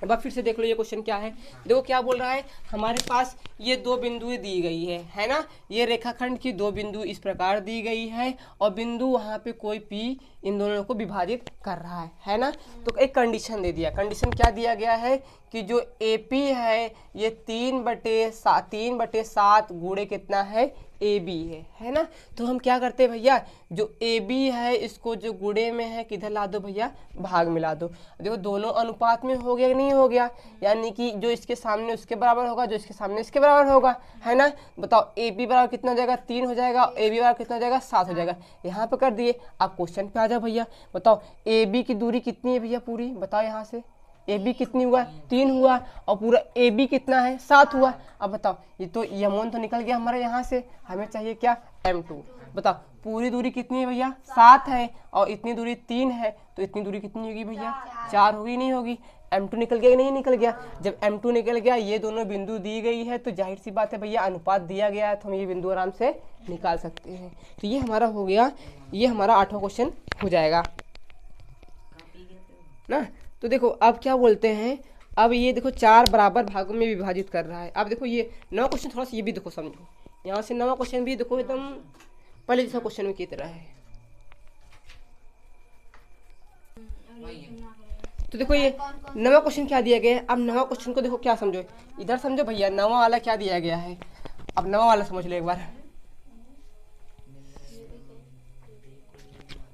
Speaker 1: अब फिर से देख लो ये क्वेश्चन क्या है, देखो क्या बोल रहा है, हमारे पास ये 2 बिंदुएं दी गई है ना। ये रेखाखंड की 2 बिंदु इस प्रकार दी गई है और बिंदु वहाँ पे कोई P इन दोनों को विभाजित कर रहा है ना। तो एक कंडीशन दे दिया, कंडीशन क्या दिया गया है कि जो AP है ये 3/7 गुणे कितना है AB है ना। तो हम क्या करते हैं भैया, जो AB है इसको जो गुणे में है किधर ला दो भैया, भाग में ला दो। देखो दोनों अनुपात में हो गया कि नहीं हो गया, यानी कि जो इसके सामने उसके बराबर होगा, जो इसके सामने इसके बराबर होगा है ना। बताओ AB बराबर कितना हो जाएगा 3 हो जाएगा, AB बराबर कितना हो जाएगा 7 हो जाएगा। यहाँ पे कर दिए, आप क्वेश्चन पे आ जाओ भैया। बताओ AB की दूरी कितनी है भैया पूरी, बताओ यहाँ से AB कितनी हुआ 3 हुआ और पूरा AB कितना है 7 हुआ। अब बताओ ये तो M1 तो निकल गया हमारे यहाँ से, हमें चाहिए क्या M2। बताओ पूरी दूरी कितनी है भैया 7 है और इतनी दूरी 3 है, तो इतनी दूरी कितनी होगी भैया 4 होगी नहीं होगी। M2 निकल गया कि नहीं निकल गया, जब M2 निकल गया ये दोनों बिंदु दी गई है तो जाहिर सी बात है भैया अनुपात दिया गया है तो हम ये बिंदु आराम से निकाल सकते हैं। तो ये हमारा हो गया, ये हमारा 8वां क्वेश्चन हो जाएगा ना। तो देखो अब क्या बोलते हैं, अब ये देखो 4 बराबर भागों में विभाजित कर रहा है। अब देखो ये 9वां क्वेश्चन थोड़ा सा ये भी देखो समझो, यहाँ से 9वां क्वेश्चन भी देखो एकदम पहले जैसा क्वेश्चन में की तरह है। तो देखो ये 9वां क्वेश्चन क्या दिया गया है, अब 9वां क्वेश्चन को देखो क्या समझो, इधर समझो भैया 9वां वाला क्या दिया गया है। अब 9वां वाला समझ लो एक बार,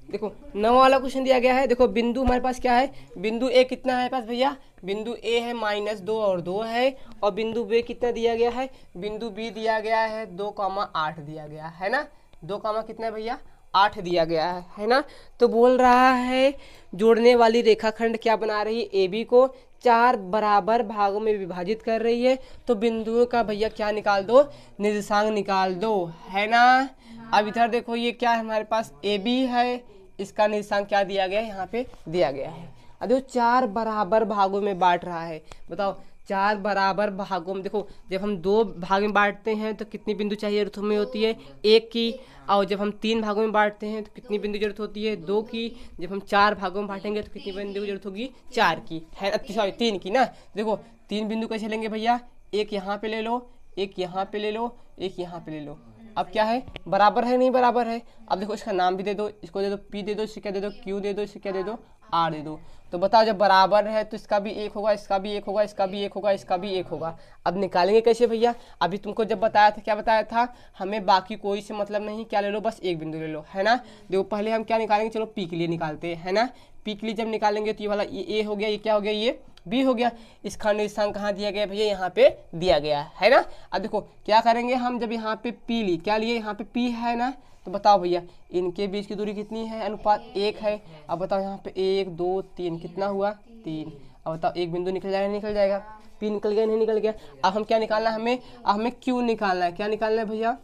Speaker 1: देखो 9वां वाला क्वेश्चन दिया गया है। देखो बिंदु हमारे पास क्या है, बिंदु A कितना है हमारे पास भैया, बिंदु A है -2 और 2 है और बिंदु B कितना दिया गया है, बिंदु B दिया गया है 2,8 दिया गया है ना। 2, कितना है भैया 8 दिया गया है ना। तो बोल रहा है जोड़ने वाली रेखाखंड क्या बना रही है, AB को 4 बराबर भागों में विभाजित कर रही है। तो बिंदुओं का भैया क्या निकाल दो, निर्देशांक निकाल दो है ना। अब इधर देखो ये क्या है हमारे पास AB है, इसका निर्देशांक क्या दिया गया है, यहाँ पे दिया गया है। अब देखो 4 बराबर भागों में बांट रहा है, बताओ 4 बराबर भागों में, देखो जब हम 2 भाग में बांटते हैं तो कितनी बिंदु चाहिए जरूरत हमें होती है, 1 की। और जब हम 3 भागों में बांटते हैं तो कितनी बिंदु जरूरत होती है, 2 की। जब हम 4 भागों में बांटेंगे तो कितनी बिंदु की जरूरत होगी, 4 की, है, सॉरी 3 की ना। देखो 3 बिंदु कैसे लेंगे भैया, एक यहाँ पे ले लो, एक यहाँ पे ले लो, एक यहाँ पे ले लो। अब क्या है, बराबर है नहीं बराबर है। अब देखो इसका नाम भी दे दो, इसको दे दो P दे दो, इसे क्या दे दो Q दे दो, इसे क्या दे दो R दे दो। तो बताओ जब बराबर है तो इसका भी 1 होगा, इसका भी 1 होगा, इसका भी 1 होगा, इसका भी 1 होगा। अब निकालेंगे कैसे भैया, अभी तुमको जब बताया था, क्या बताया था, हमें बाकी कोई से मतलब नहीं, क्या ले लो, बस एक बिंदु ले लो, है ना। देखो पहले हम क्या निकालेंगे, चलो P के लिए निकालते हैं, है ना। P के लिए जब निकालेंगे तो ये वाला ये A हो गया, ये क्या हो गया, ये B हो गया। इसका निर्देशांक कहाँ दिया गया भैया, यहाँ पे दिया गया है ना। अब देखो क्या करेंगे हम, जब यहाँ पे P ली, क्या लिए, यहाँ पे P है ना, तो बताओ भैया इनके बीच की दूरी कितनी है, अनुपात 1 है। अब बताओ यहाँ पे 1 2 3 कितना हुआ, 3। अब बताओ एक बिंदु निकल जाएगा, निकल जाएगा, P निकल गया, नहीं निकल गया। अब हम क्या निकालना है, हमें Q निकालना है, क्या निकालना है भैया,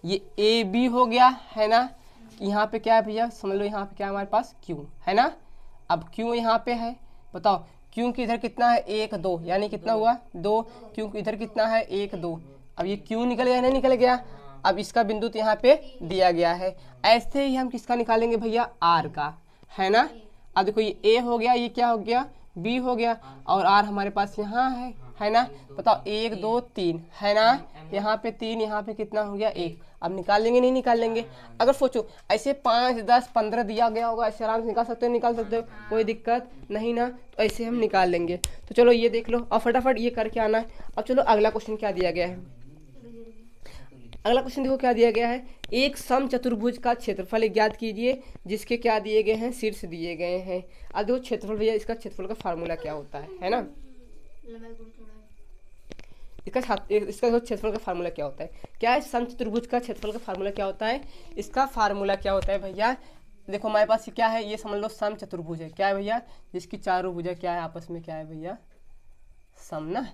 Speaker 1: ये AB हो गया, है ना। यहाँ पे क्या है भैया, समझ लो यहाँ पे क्या है हमारे पास, Q है ना। अब Q यहाँ पे है, बताओ Q की इधर कितना है, 1 2, यानी कितना हुआ 2। Q इधर कितना है, 1 2। अब ये Q निकल गया, नहीं निकल गया। अब इसका बिंदु तो यहाँ पे दिया गया है। ऐसे ही हम किसका निकालेंगे भैया, R का, है ना। अब देखो ये A हो गया, ये क्या हो गया, B हो गया, और R हमारे पास यहाँ है ना। बताओ 1 2 3 है ना, यहाँ पे 3, यहाँ पे कितना हो गया, 1। अब निकाल लेंगे, नहीं निकाल लेंगे। अगर सोचो ऐसे 5 10 15 दिया गया होगा, ऐसे आराम से निकाल सकते हो, निकाल सकते हो, कोई दिक्कत नहीं ना। तो ऐसे हम निकाल लेंगे। तो चलो ये देख लो और फटाफट ये करके आना है। अब चलो अगला क्वेश्चन क्या दिया गया है, अगला क्वेश्चन देखो क्या दिया गया है, एक समचतुर्भुज का क्षेत्रफल ज्ञात कीजिए जिसके क्या दिए गए हैं, शीर्ष दिए गए हैं। अब देखो क्षेत्रफल भैया, इसका क्षेत्रफल का फार्मूला क्या होता है ना। इसका क्षेत्रफल का फार्मूला क्या होता है, क्या है, समचतुर्भुज का क्षेत्रफल का फार्मूला क्या होता है, इसका फार्मूला क्या होता है भैया। देखो हमारे पास क्या है, ये समझ लो समचतुर्भुज है, क्या है भैया, जिसकी चारों भुजा क्या है, आपस में क्या है भैया, सम ना,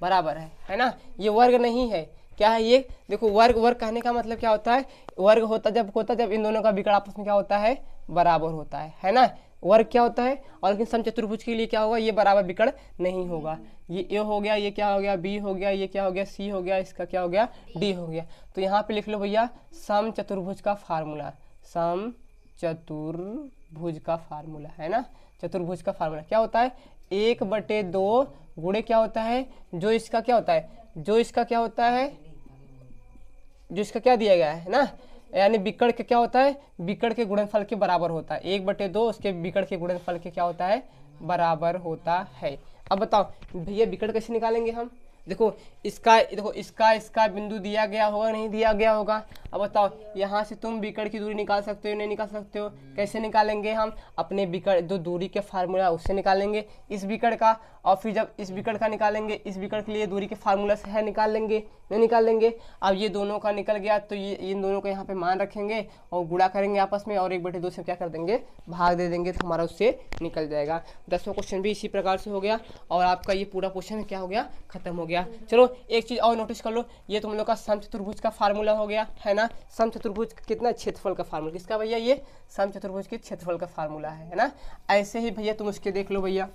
Speaker 1: बराबर है ना। ये वर्ग नहीं है, क्या है ये, देखो वर्ग कहने का मतलब क्या होता है, वर्ग होता जब इन दोनों का विकर्ण आपस में क्या होता है, बराबर होता है ना। वर्ग क्या होता है, और लेकिन समचतुर्भुज के लिए क्या होगा, ये बराबर विकर्ण नहीं होगा। ये A हो गया, ये क्या हो गया, B हो गया, ये क्या हो गया, C हो गया, इसका क्या हो गया, D हो गया। तो यहाँ पे लिख लो भैया समचतुर्भुज का फार्मूला, समचतुर्भुज का फार्मूला, है ना। चतुर्भुज का फार्मूला क्या होता है, 1/2 गुणे क्या होता है, जो इसका क्या होता है, जो इसका क्या दिया गया है ना, यानी विकर्ण के क्या होता है, विकर्ण के गुणनफल के बराबर होता है। 1/2 उसके विकर्ण के गुणनफल के क्या होता है, बराबर होता है। अब बताओ भैया विकर्ण कैसे निकालेंगे हम, देखो इसका बिंदु दिया गया होगा, नहीं दिया गया होगा। अब बताओ यहाँ से तुम विकर्ण की दूरी निकाल सकते हो, नहीं निकाल सकते हो, कैसे निकालेंगे हम, अपने विकर्ण जो दूरी के फार्मूला उससे निकालेंगे इस विकर्ण का, और फिर जब इस विकर्ण का निकालेंगे, इस विकर्ण के लिए दूरी के फार्मूला से है, निकाल लेंगे, नहीं निकाल लेंगे। अब ये दोनों का निकल गया तो ये इन दोनों को यहाँ पे मान रखेंगे और गुणा करेंगे आपस में, और 1/2 से क्या कर देंगे, भाग दे देंगे, तो हमारा उससे निकल जाएगा। 10वां क्वेश्चन भी इसी प्रकार से हो गया, और आपका ये पूरा क्वेश्चन क्या हो गया, खत्म हो गया। चलो एक चीज़ और नोटिस कर लो, ये तुम लोग का समचतुर्भुज का फार्मूला हो गया, है ना। समचतुर्भुज कितना, क्षेत्रफल का फार्मूला किसका भैया, ये समचतुर्भुज के क्षेत्रफल का फार्मूला है ना। ऐसे ही भैया तुम उसके देख लो भैया,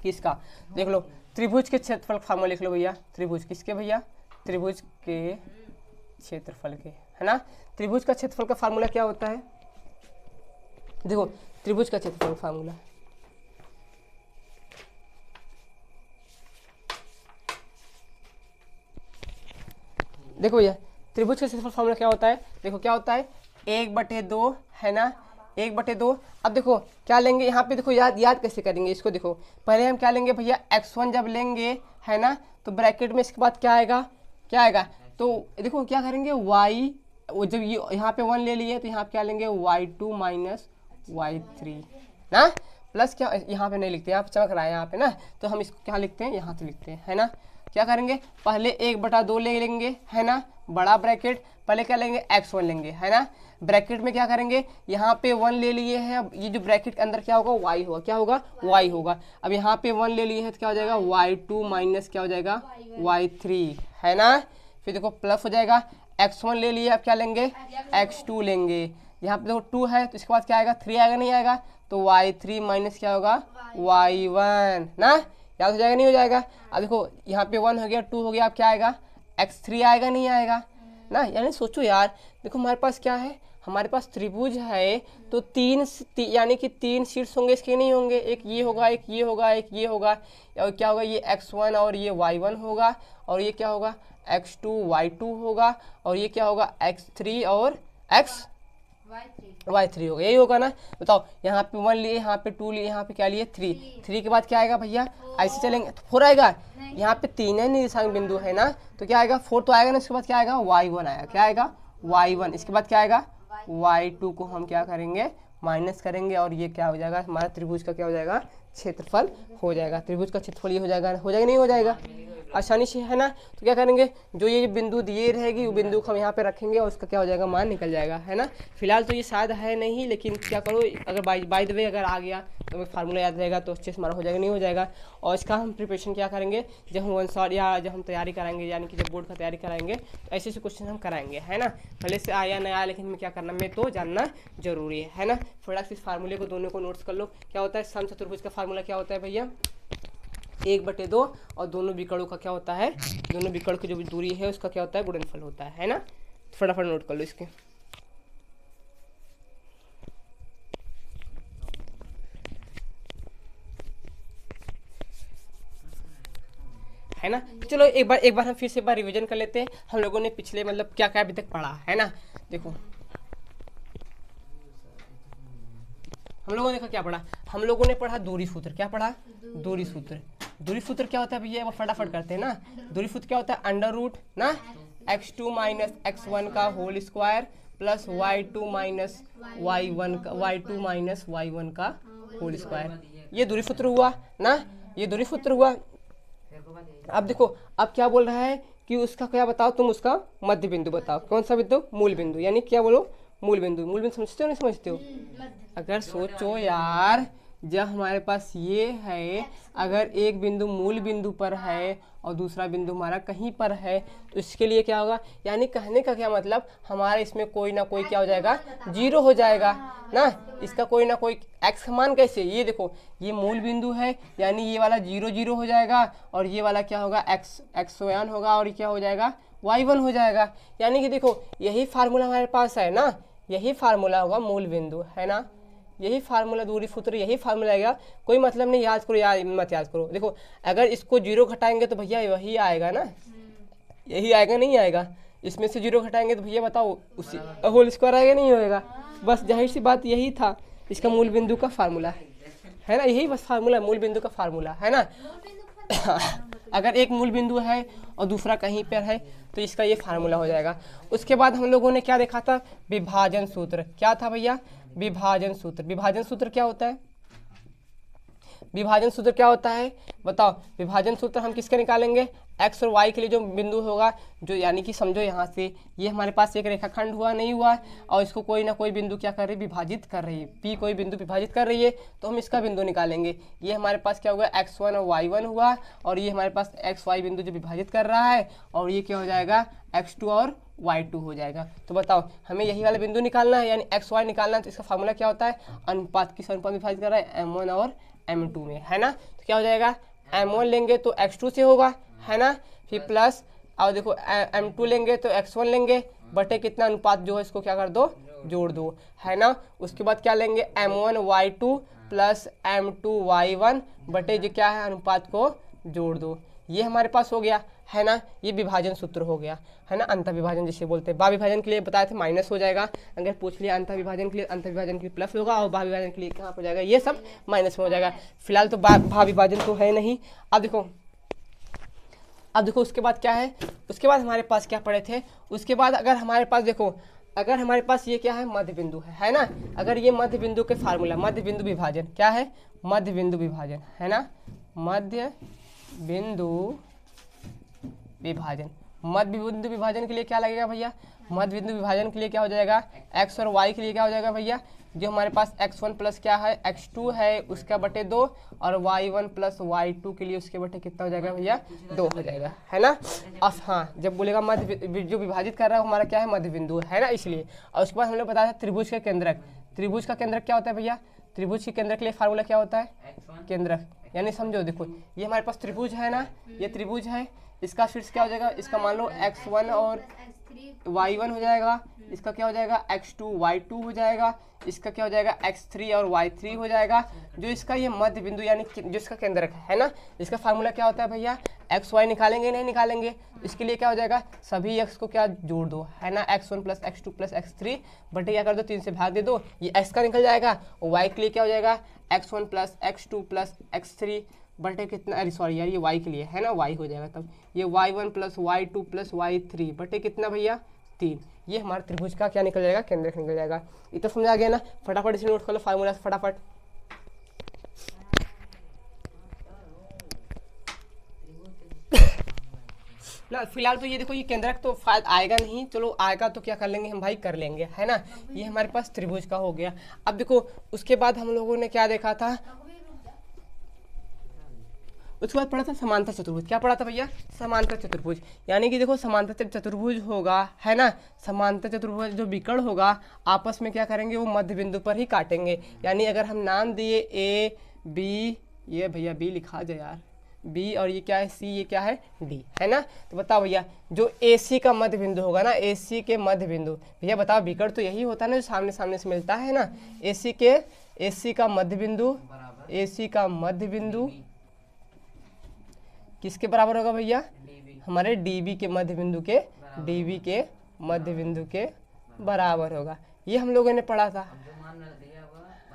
Speaker 1: किसका देख लो, त्रिभुज के क्षेत्रफल का फार्मूला लिख लो भैया, त्रिभुज किसके भैया, त्रिभुज के क्षेत्रफल के, है ना। त्रिभुज का क्षेत्रफल का फार्मूला क्या होता है, देखो त्रिभुज का क्षेत्रफल का फार्मूला, देखो भैया त्रिभुज का क्षेत्रफल फार्मूला क्या होता है, देखो क्या होता है, 1/2 है ना, 1/2। अब देखो क्या लेंगे यहाँ पे, देखो याद कैसे करेंगे इसको, देखो पहले हम क्या लेंगे भैया, x1 जब लेंगे, है ना, तो ब्रैकेट में इसके बाद क्या आएगा, तो देखो क्या करेंगे, y, वो जब ये यहाँ पे 1 ले लिए तो यहाँ पे क्या लेंगे, y2 माइनस y3 ना, प्लस क्या, यहाँ पे नहीं लिखते, यहाँ पे चमक रहा है यहाँ पे ना, तो हम इसको क्या लिखते हैं, यहाँ से लिखते हैं, है ना। क्या करेंगे, पहले 1/2 ले लेंगे, है ना, बड़ा ब्रैकेट, पहले क्या लेंगे, x1 लेंगे, है ना। ब्रैकेट में क्या करेंगे, यहाँ पे 1 ले लिए हैं, अब ये जो ब्रैकेट के अंदर क्या होगा, y होगा, क्या होगा, y होगा। अब यहाँ पे 1 ले लिए हैं तो क्या हो जाएगा, y2 माइनस क्या हो जाएगा, y3, है ना। फिर देखो प्लस हो जाएगा, x1 ले लिए, अब क्या लेंगे, x2 लेंगे, यहाँ पे देखो 2 है तो इसके बाद क्या आएगा 3 आएगा नहीं आएगा, तो y3 माइनस क्या होगा y1 ना, याद हो जाएगा नहीं हो जाएगा। अब देखो यहाँ पे 1 हो गया 2 हो गया, अब क्या आएगा x3 आएगा नहीं आएगा ना। यानी सोचो यार, देखो हमारे पास क्या है, हमारे पास त्रिभुज है तो यानी कि 3 शीट्स होंगे इसके नहीं होंगे, एक ये होगा एक ये होगा एक ये होगा, और क्या होगा ये x1 और ये y1 होगा, और ये क्या होगा x2 y2 होगा, और ये क्या होगा x3 और y3 होगा, यही होगा ना। बताओ यहाँ पे 1 लिए, यहाँ पे 2 लिए, यहाँ पे क्या लिए 3 के बाद क्या आएगा भैया, ऐसे चलेंगे तो 4 आएगा, यहाँ पे 3 है निर्देशांक बिंदु है ना, तो क्या आएगा 4 तो आएगा ना। इसके बाद क्या आएगा y1 आएगा, क्या आएगा y1, इसके बाद क्या आएगा y2 को हम क्या करेंगे माइनस करेंगे, और ये क्या हो जाएगा हमारा त्रिभुज का क्या हो जाएगा क्षेत्रफल हो जाएगा। त्रिभुज का क्षेत्रफल ये हो जाएगा नहीं हो जाएगा आसानी से, है ना। तो क्या करेंगे, जो ये बिंदु दिए रहेगी वो बिंदु को हम यहाँ पे रखेंगे और उसका क्या हो जाएगा मान निकल जाएगा, है ना। फिलहाल तो ये शायद है नहीं, लेकिन क्या करो अगर बाय द वे अगर आ गया तो फार्मूला याद रहेगा तो अच्छे से हमारा हो जाएगा नहीं हो जाएगा। और इसका हम प्रिपरेशन क्या करेंगे, जब हम 1 शॉट या जब हम तैयारी कराएंगे, यानी कि जब बोर्ड का तैयारी कराएंगे तो ऐसे ऐसे क्वेश्चन हम कराएंगे, है ना। भले से आया ना आया, लेकिन हमें क्या करना में तो जानना जरूरी है ना। थोड़ा सा इस फार्मूले को दोनों को नोट्स कर लो। क्या होता है समचतुर्भुज का फार्मूला क्या होता है भैया 1/2, और दोनों विकर्णों का क्या होता है, दोनों विकर्ण की जो भी दूरी है उसका क्या होता है गुणनफल होता है ना। फटाफट नोट कर लो इसके, है ना। चलो एक बार हम फिर से एक बार रिवीजन कर लेते हैं। हम लोगों ने पिछले मतलब क्या क्या अभी तक पढ़ा है ना। देखो हम लोगों ने क्या पढ़ा, हम लोगों ने पढ़ा दूरी सूत्र। क्या पढ़ा दूरी सूत्र। दूरी सूत्र क्या होता है भैया, वो फटाफट करते हैं ना। दूरी सूत्र क्या होता है अंडर रूट ना x2 माइनस x1 का whole square plus y2 minus y1 का होल स्क्वायर, ये दूरी सूत्र हुआ ना, ये दूरी सूत्र हुआ। अब देखो अब क्या बोल रहा है कि उसका क्या बताओ तुम, उसका मध्य बिंदु बताओ। कौन सा बिंदु, मूल बिंदु, यानी क्या बोलो मूल बिंदु। मूल बिंदु समझते हो नहीं समझते हो। अगर सोचो यार, जब हमारे पास ये है, अगर एक बिंदु मूल बिंदु पर है और दूसरा बिंदु हमारा कहीं पर है, तो इसके लिए क्या होगा, यानी कहने का क्या मतलब, हमारे इसमें कोई ना कोई क्या हो जाएगा जीरो हो जाएगा ना। इसका कोई ना कोई एक्स का मान कैसे, ये देखो ये मूल बिंदु है, यानी ये वाला 0 0 हो जाएगा, और ये वाला क्या होगा x1 होगा, और ये क्या हो जाएगा y1 हो जाएगा। यानी कि देखो यही फार्मूला हमारे पास है ना, यही फार्मूला होगा मूल बिंदु, है ना। यही फार्मूला दूरी सूत्र, यही फार्मूला आएगा। कोई मतलब नहीं याद करो यार मत याद करो। देखो अगर इसको 0 घटाएंगे तो भैया वही आएगा ना, यही आएगा नहीं आएगा। इसमें से 0 घटाएंगे तो भैया बताओ उसी होल स्क्वायर आएगा नहीं होएगा। बस जाहिर सी बात यही था इसका मूल बिंदु का फार्मूला, है ना। यही बस फार्मूला मूल बिंदु का फार्मूला, है ना। अगर एक मूल बिंदु है और दूसरा कहीं पर है तो इसका ये फार्मूला हो जाएगा। उसके बाद हम लोगों ने क्या देखा था, विभाजन सूत्र। क्या था भैया विभाजन सूत्र। विभाजन सूत्र क्या होता है, विभाजन सूत्र क्या होता है बताओ। विभाजन सूत्र हम किसके निकालेंगे, x और y के लिए जो बिंदु होगा, जो यानी कि समझो यहाँ से ये हमारे पास एक रेखाखंड हुआ नहीं हुआ, और इसको कोई ना कोई बिंदु क्या कर रही है विभाजित कर रही है, p कोई बिंदु विभाजित कर रही है, तो हम इसका बिंदु निकालेंगे। ये हमारे पास क्या हुआ x1 और y1 हुआ, और ये हमारे पास xy बिंदु जो विभाजित कर रहा है, और ये क्या हो जाएगा x2 और y2 हो जाएगा। तो बताओ हमें यही वाला बिंदु निकालना है, यानी xy निकालना है। तो इसका फार्मूला क्या होता है, अनुपात किस अनुपात में विभाजित कर रहा है m1 और m2 में, है ना। तो क्या हो जाएगा m1 लेंगे तो x2 से होगा, है ना, फिर प्लस और देखो m2 लेंगे तो x1 लेंगे, बटे कितना अनुपात जो है इसको क्या कर दो जोड़ दो, है ना। उसके बाद क्या लेंगे m1 y2 plus m2 y1 बटे जो क्या है अनुपात को जोड़ दो। ये हमारे पास हो गया, है ना। ये विभाजन सूत्र हो गया, है ना। अंतर विभाजन जिसे बोलते हैं। बा विभाजन के लिए बताए थे माइनस हो जाएगा, अगर पूछ लिया अंतर विभाजन के लिए, अंतर विभाजन के लिए प्लस होगा, और बा विभाजन के लिए कहाँ हो जाएगा ये सब माइनस में हो जाएगा। फिलहाल तो भा विभाजन तो है नहीं। अब देखो उसके बाद क्या है, उसके बाद हमारे पास क्या पढ़े थे। उसके बाद अगर हमारे पास देखो, अगर हमारे पास ये क्या है मध्य बिंदु है ना। अगर ये मध्य बिंदु के फार्मूला मध्य बिंदु विभाजन क्या है, मध्य बिंदु विभाजन, है ना। मध्य बिंदु विभाजन मध्य बिंदु विभाजन के लिए क्या लगेगा भैया, मध्य बिंदु विभाजन के लिए क्या हो जाएगा, x और y के लिए क्या हो जाएगा भैया, जो हमारे पास x1 प्लस क्या है x2 है उसका बटे 2 और y1 प्लस y2 के लिए उसके बटे कितना हो जाएगा भैया, 2 हो जाएगा, है ना। अब हाँ, जब बोलेगा मध्य जो विभाजित कर रहा है हमारा क्या है, मध्य बिंदु है ना, इसलिए। और उसके बाद हम लोग बताया त्रिभुज का केंद्रक। त्रिभुज का केंद्रक क्या होता है भैया, त्रिभुज के केंद्रक के लिए फार्मूला क्या होता है, केंद्रक। यानी समझो, देखो ये हमारे पास त्रिभुज है ना, ये त्रिभुज है, इसका शीर्ष क्या हो जाएगा, इसका मान लो x1 और y1 हो जाएगा, इसका क्या हो जाएगा x2 y2 हो जाएगा, इसका क्या हो जाएगा x3 और y3 हो जाएगा। जो इसका ये मध्य बिंदु यानी जो इसका केंद्रक है ना, इसका फार्मूला क्या होता है भैया, एक्स वाई निकालेंगे नहीं निकालेंगे, इसके लिए क्या हो जाएगा, सभी x को क्या जोड़ दो, है ना, x1 plus x2 plus x3 बटे क्या कर दो, 3 से भाग दे दो, ये x का निकल जाएगा। और y के लिए क्या हो जाएगा, x1 plus x2 plus x3 बटे कितना, अरे सॉरी यार ये y के लिए है ना, y हो जाएगा, तब ये y1 plus y2 plus y3 बटे कितना भैया, 3। ये हमारा त्रिभुज का क्या निकल जाएगा, केंद्रक निकल जाएगा। इतना समझ आ गया ना, फटाफट इसे नोट कर लो फार्मूला से फटाफट। ना फिलहाल तो ये देखो, ये केंद्रक तो आएगा नहीं, चलो आएगा तो क्या कर लेंगे हम भाई, कर लेंगे, है ना। ये हमारे पास त्रिभुज का हो गया। अब देखो उसके बाद हम लोगों ने क्या देखा था, उसके बाद पढ़ा था समांतर चतुर्भुज। क्या पढ़ा था भैया, समांतर चतुर्भुज। यानी कि देखो समांतर चतुर्भुज होगा, है ना, समांतर चतुर्भुज जो विकर्ण होगा आपस में क्या करेंगे, वो मध्य बिंदु पर ही काटेंगे। यानी अगर हम नाम दिए ए बी, ये भैया बी लिखा जाए यार, बी, और ये क्या है सी, ये क्या है डी, है ना। तो बताओ भैया, जो ए सी का मध्य बिंदु होगा ना, ए सी के मध्य बिंदु, भैया बताओ विकर्ण तो यही होता है ना, जो सामने सामने से मिलता है ना। ए सी का मध्य बिंदु, ए सी का मध्य बिंदु किसके बराबर होगा भैया, हमारे डीबी के मध्य बिंदु के, डीबी के मध्य बिंदु के बराबर होगा। ये हम लोगों ने पढ़ा था,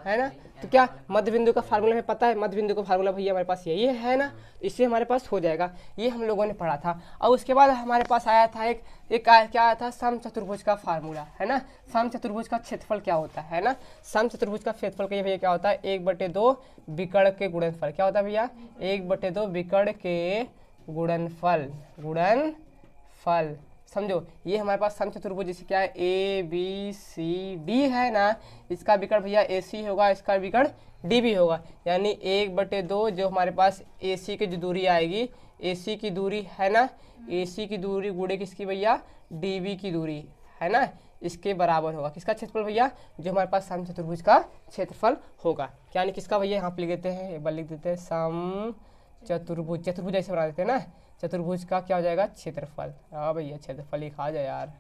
Speaker 1: है ना। तो क्या मध्य बिंदु का फार्मूला हमें पता है, मध्य बिंदु का फार्मूला भैया हमारे पास यही है ना, इससे हमारे पास हो जाएगा। ये हम लोगों ने पढ़ा था। और उसके बाद हमारे पास आया था एक क्या आया था, समचतुर्भुज का फार्मूला, है ना। समचतुर्भुज का क्षेत्रफल क्या होता है ना, समचतुर्भुज का क्षेत्रफल का भैया क्या होता है, 1/2 विकर्ण के गुणनफल। क्या होता है भैया, 1/2 विकर्ण के गुणनफल, गुणनफल। समझो ये हमारे पास समचतुर्भुज जैसे क्या है, ए बी सी डी है ना, इसका विकर्ण भैया ए सी होगा, इसका विकर्ण डी भी होगा। यानी 1/2 जो हमारे पास ए सी की जो दूरी आएगी, ए सी की दूरी है ना, ए सी की दूरी गुणे किसकी भैया, डी बी की दूरी, है ना, इसके बराबर होगा। किसका क्षेत्रफल भैया, जो हमारे पास समचतुर्भुज का क्षेत्रफल होगा। यानी किसका भैया, यहाँ पे लिख देते हैं, एक बार लिख देते हैं समचतुर्भुज, चतुर्भुज ऐसे बना देते हैं ना, चतुर्भुज का क्या हो जाएगा, क्षेत्रफल। हाँ भैया क्षेत्रफल लिखा जाए यार,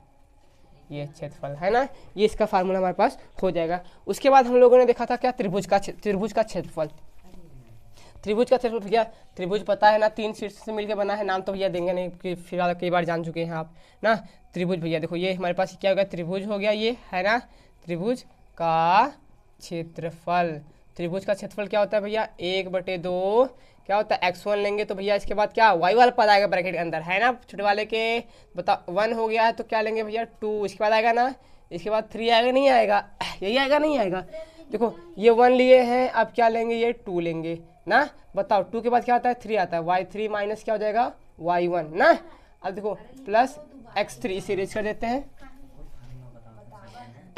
Speaker 1: ये क्षेत्रफल है ना, ये इसका फार्मूला हमारे पास हो जाएगा। उसके बाद हम लोगों ने देखा था क्या, त्रिभुज का क्षेत्रफल। त्रिभुज का क्षेत्रफल भैया, त्रिभुज पता है ना, 3 शीर्ष से मिलकर बना है, नाम तो भैया देंगे नहीं कि फिलहाल कई बार जान चुके हैं आप ना। त्रिभुज भैया देखो, ये हमारे पास क्या हो गया, त्रिभुज हो गया ये, है ना। त्रिभुज का क्षेत्रफल, त्रिभुज का क्षेत्रफल क्या होता है भैया, 1/2 क्या होता है, x1 लेंगे तो भैया इसके बाद क्या y वाला पद आएगा ब्रैकेट के अंदर, है ना, छोटे वाले के। बताओ 1 हो गया है तो क्या लेंगे भैया 2, इसके बाद आएगा ना, इसके बाद 3 आएगा नहीं आएगा, यही आएगा नहीं आएगा। देखो ये 1 लिए हैं, अब क्या लेंगे, ये 2 लेंगे ना। बताओ 2 के बाद क्या आता है, 3 आता है, y3 माइनस क्या हो जाएगा, y1 ना। अब देखो प्लस x3, इसे इरेज कर देते हैं,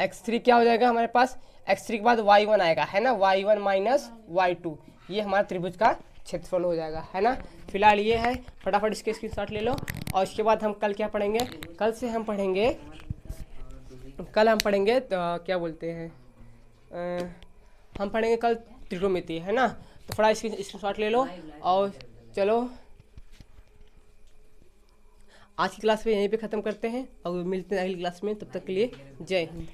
Speaker 1: x3 क्या हो जाएगा हमारे पास, x3 के बाद y1 आएगा, है ना, y1 माइनस y2, ये हमारा त्रिभुज का क्षेत्रफल हो जाएगा, है ना। फिलहाल ये है, फटाफट इसके स्क्रीनशॉट ले लो। और इसके बाद हम कल क्या पढ़ेंगे, कल से हम पढ़ेंगे, कल हम पढ़ेंगे तो क्या बोलते हैं, हम पढ़ेंगे कल त्रिकोणमिति, है ना। तो थोड़ा इसकी स्क्रीनशॉट ले लो और चलो आज की क्लास में यहीं पे ख़त्म करते हैं और मिलते हैं अगली क्लास में। तब तक के लिए जय हिंद।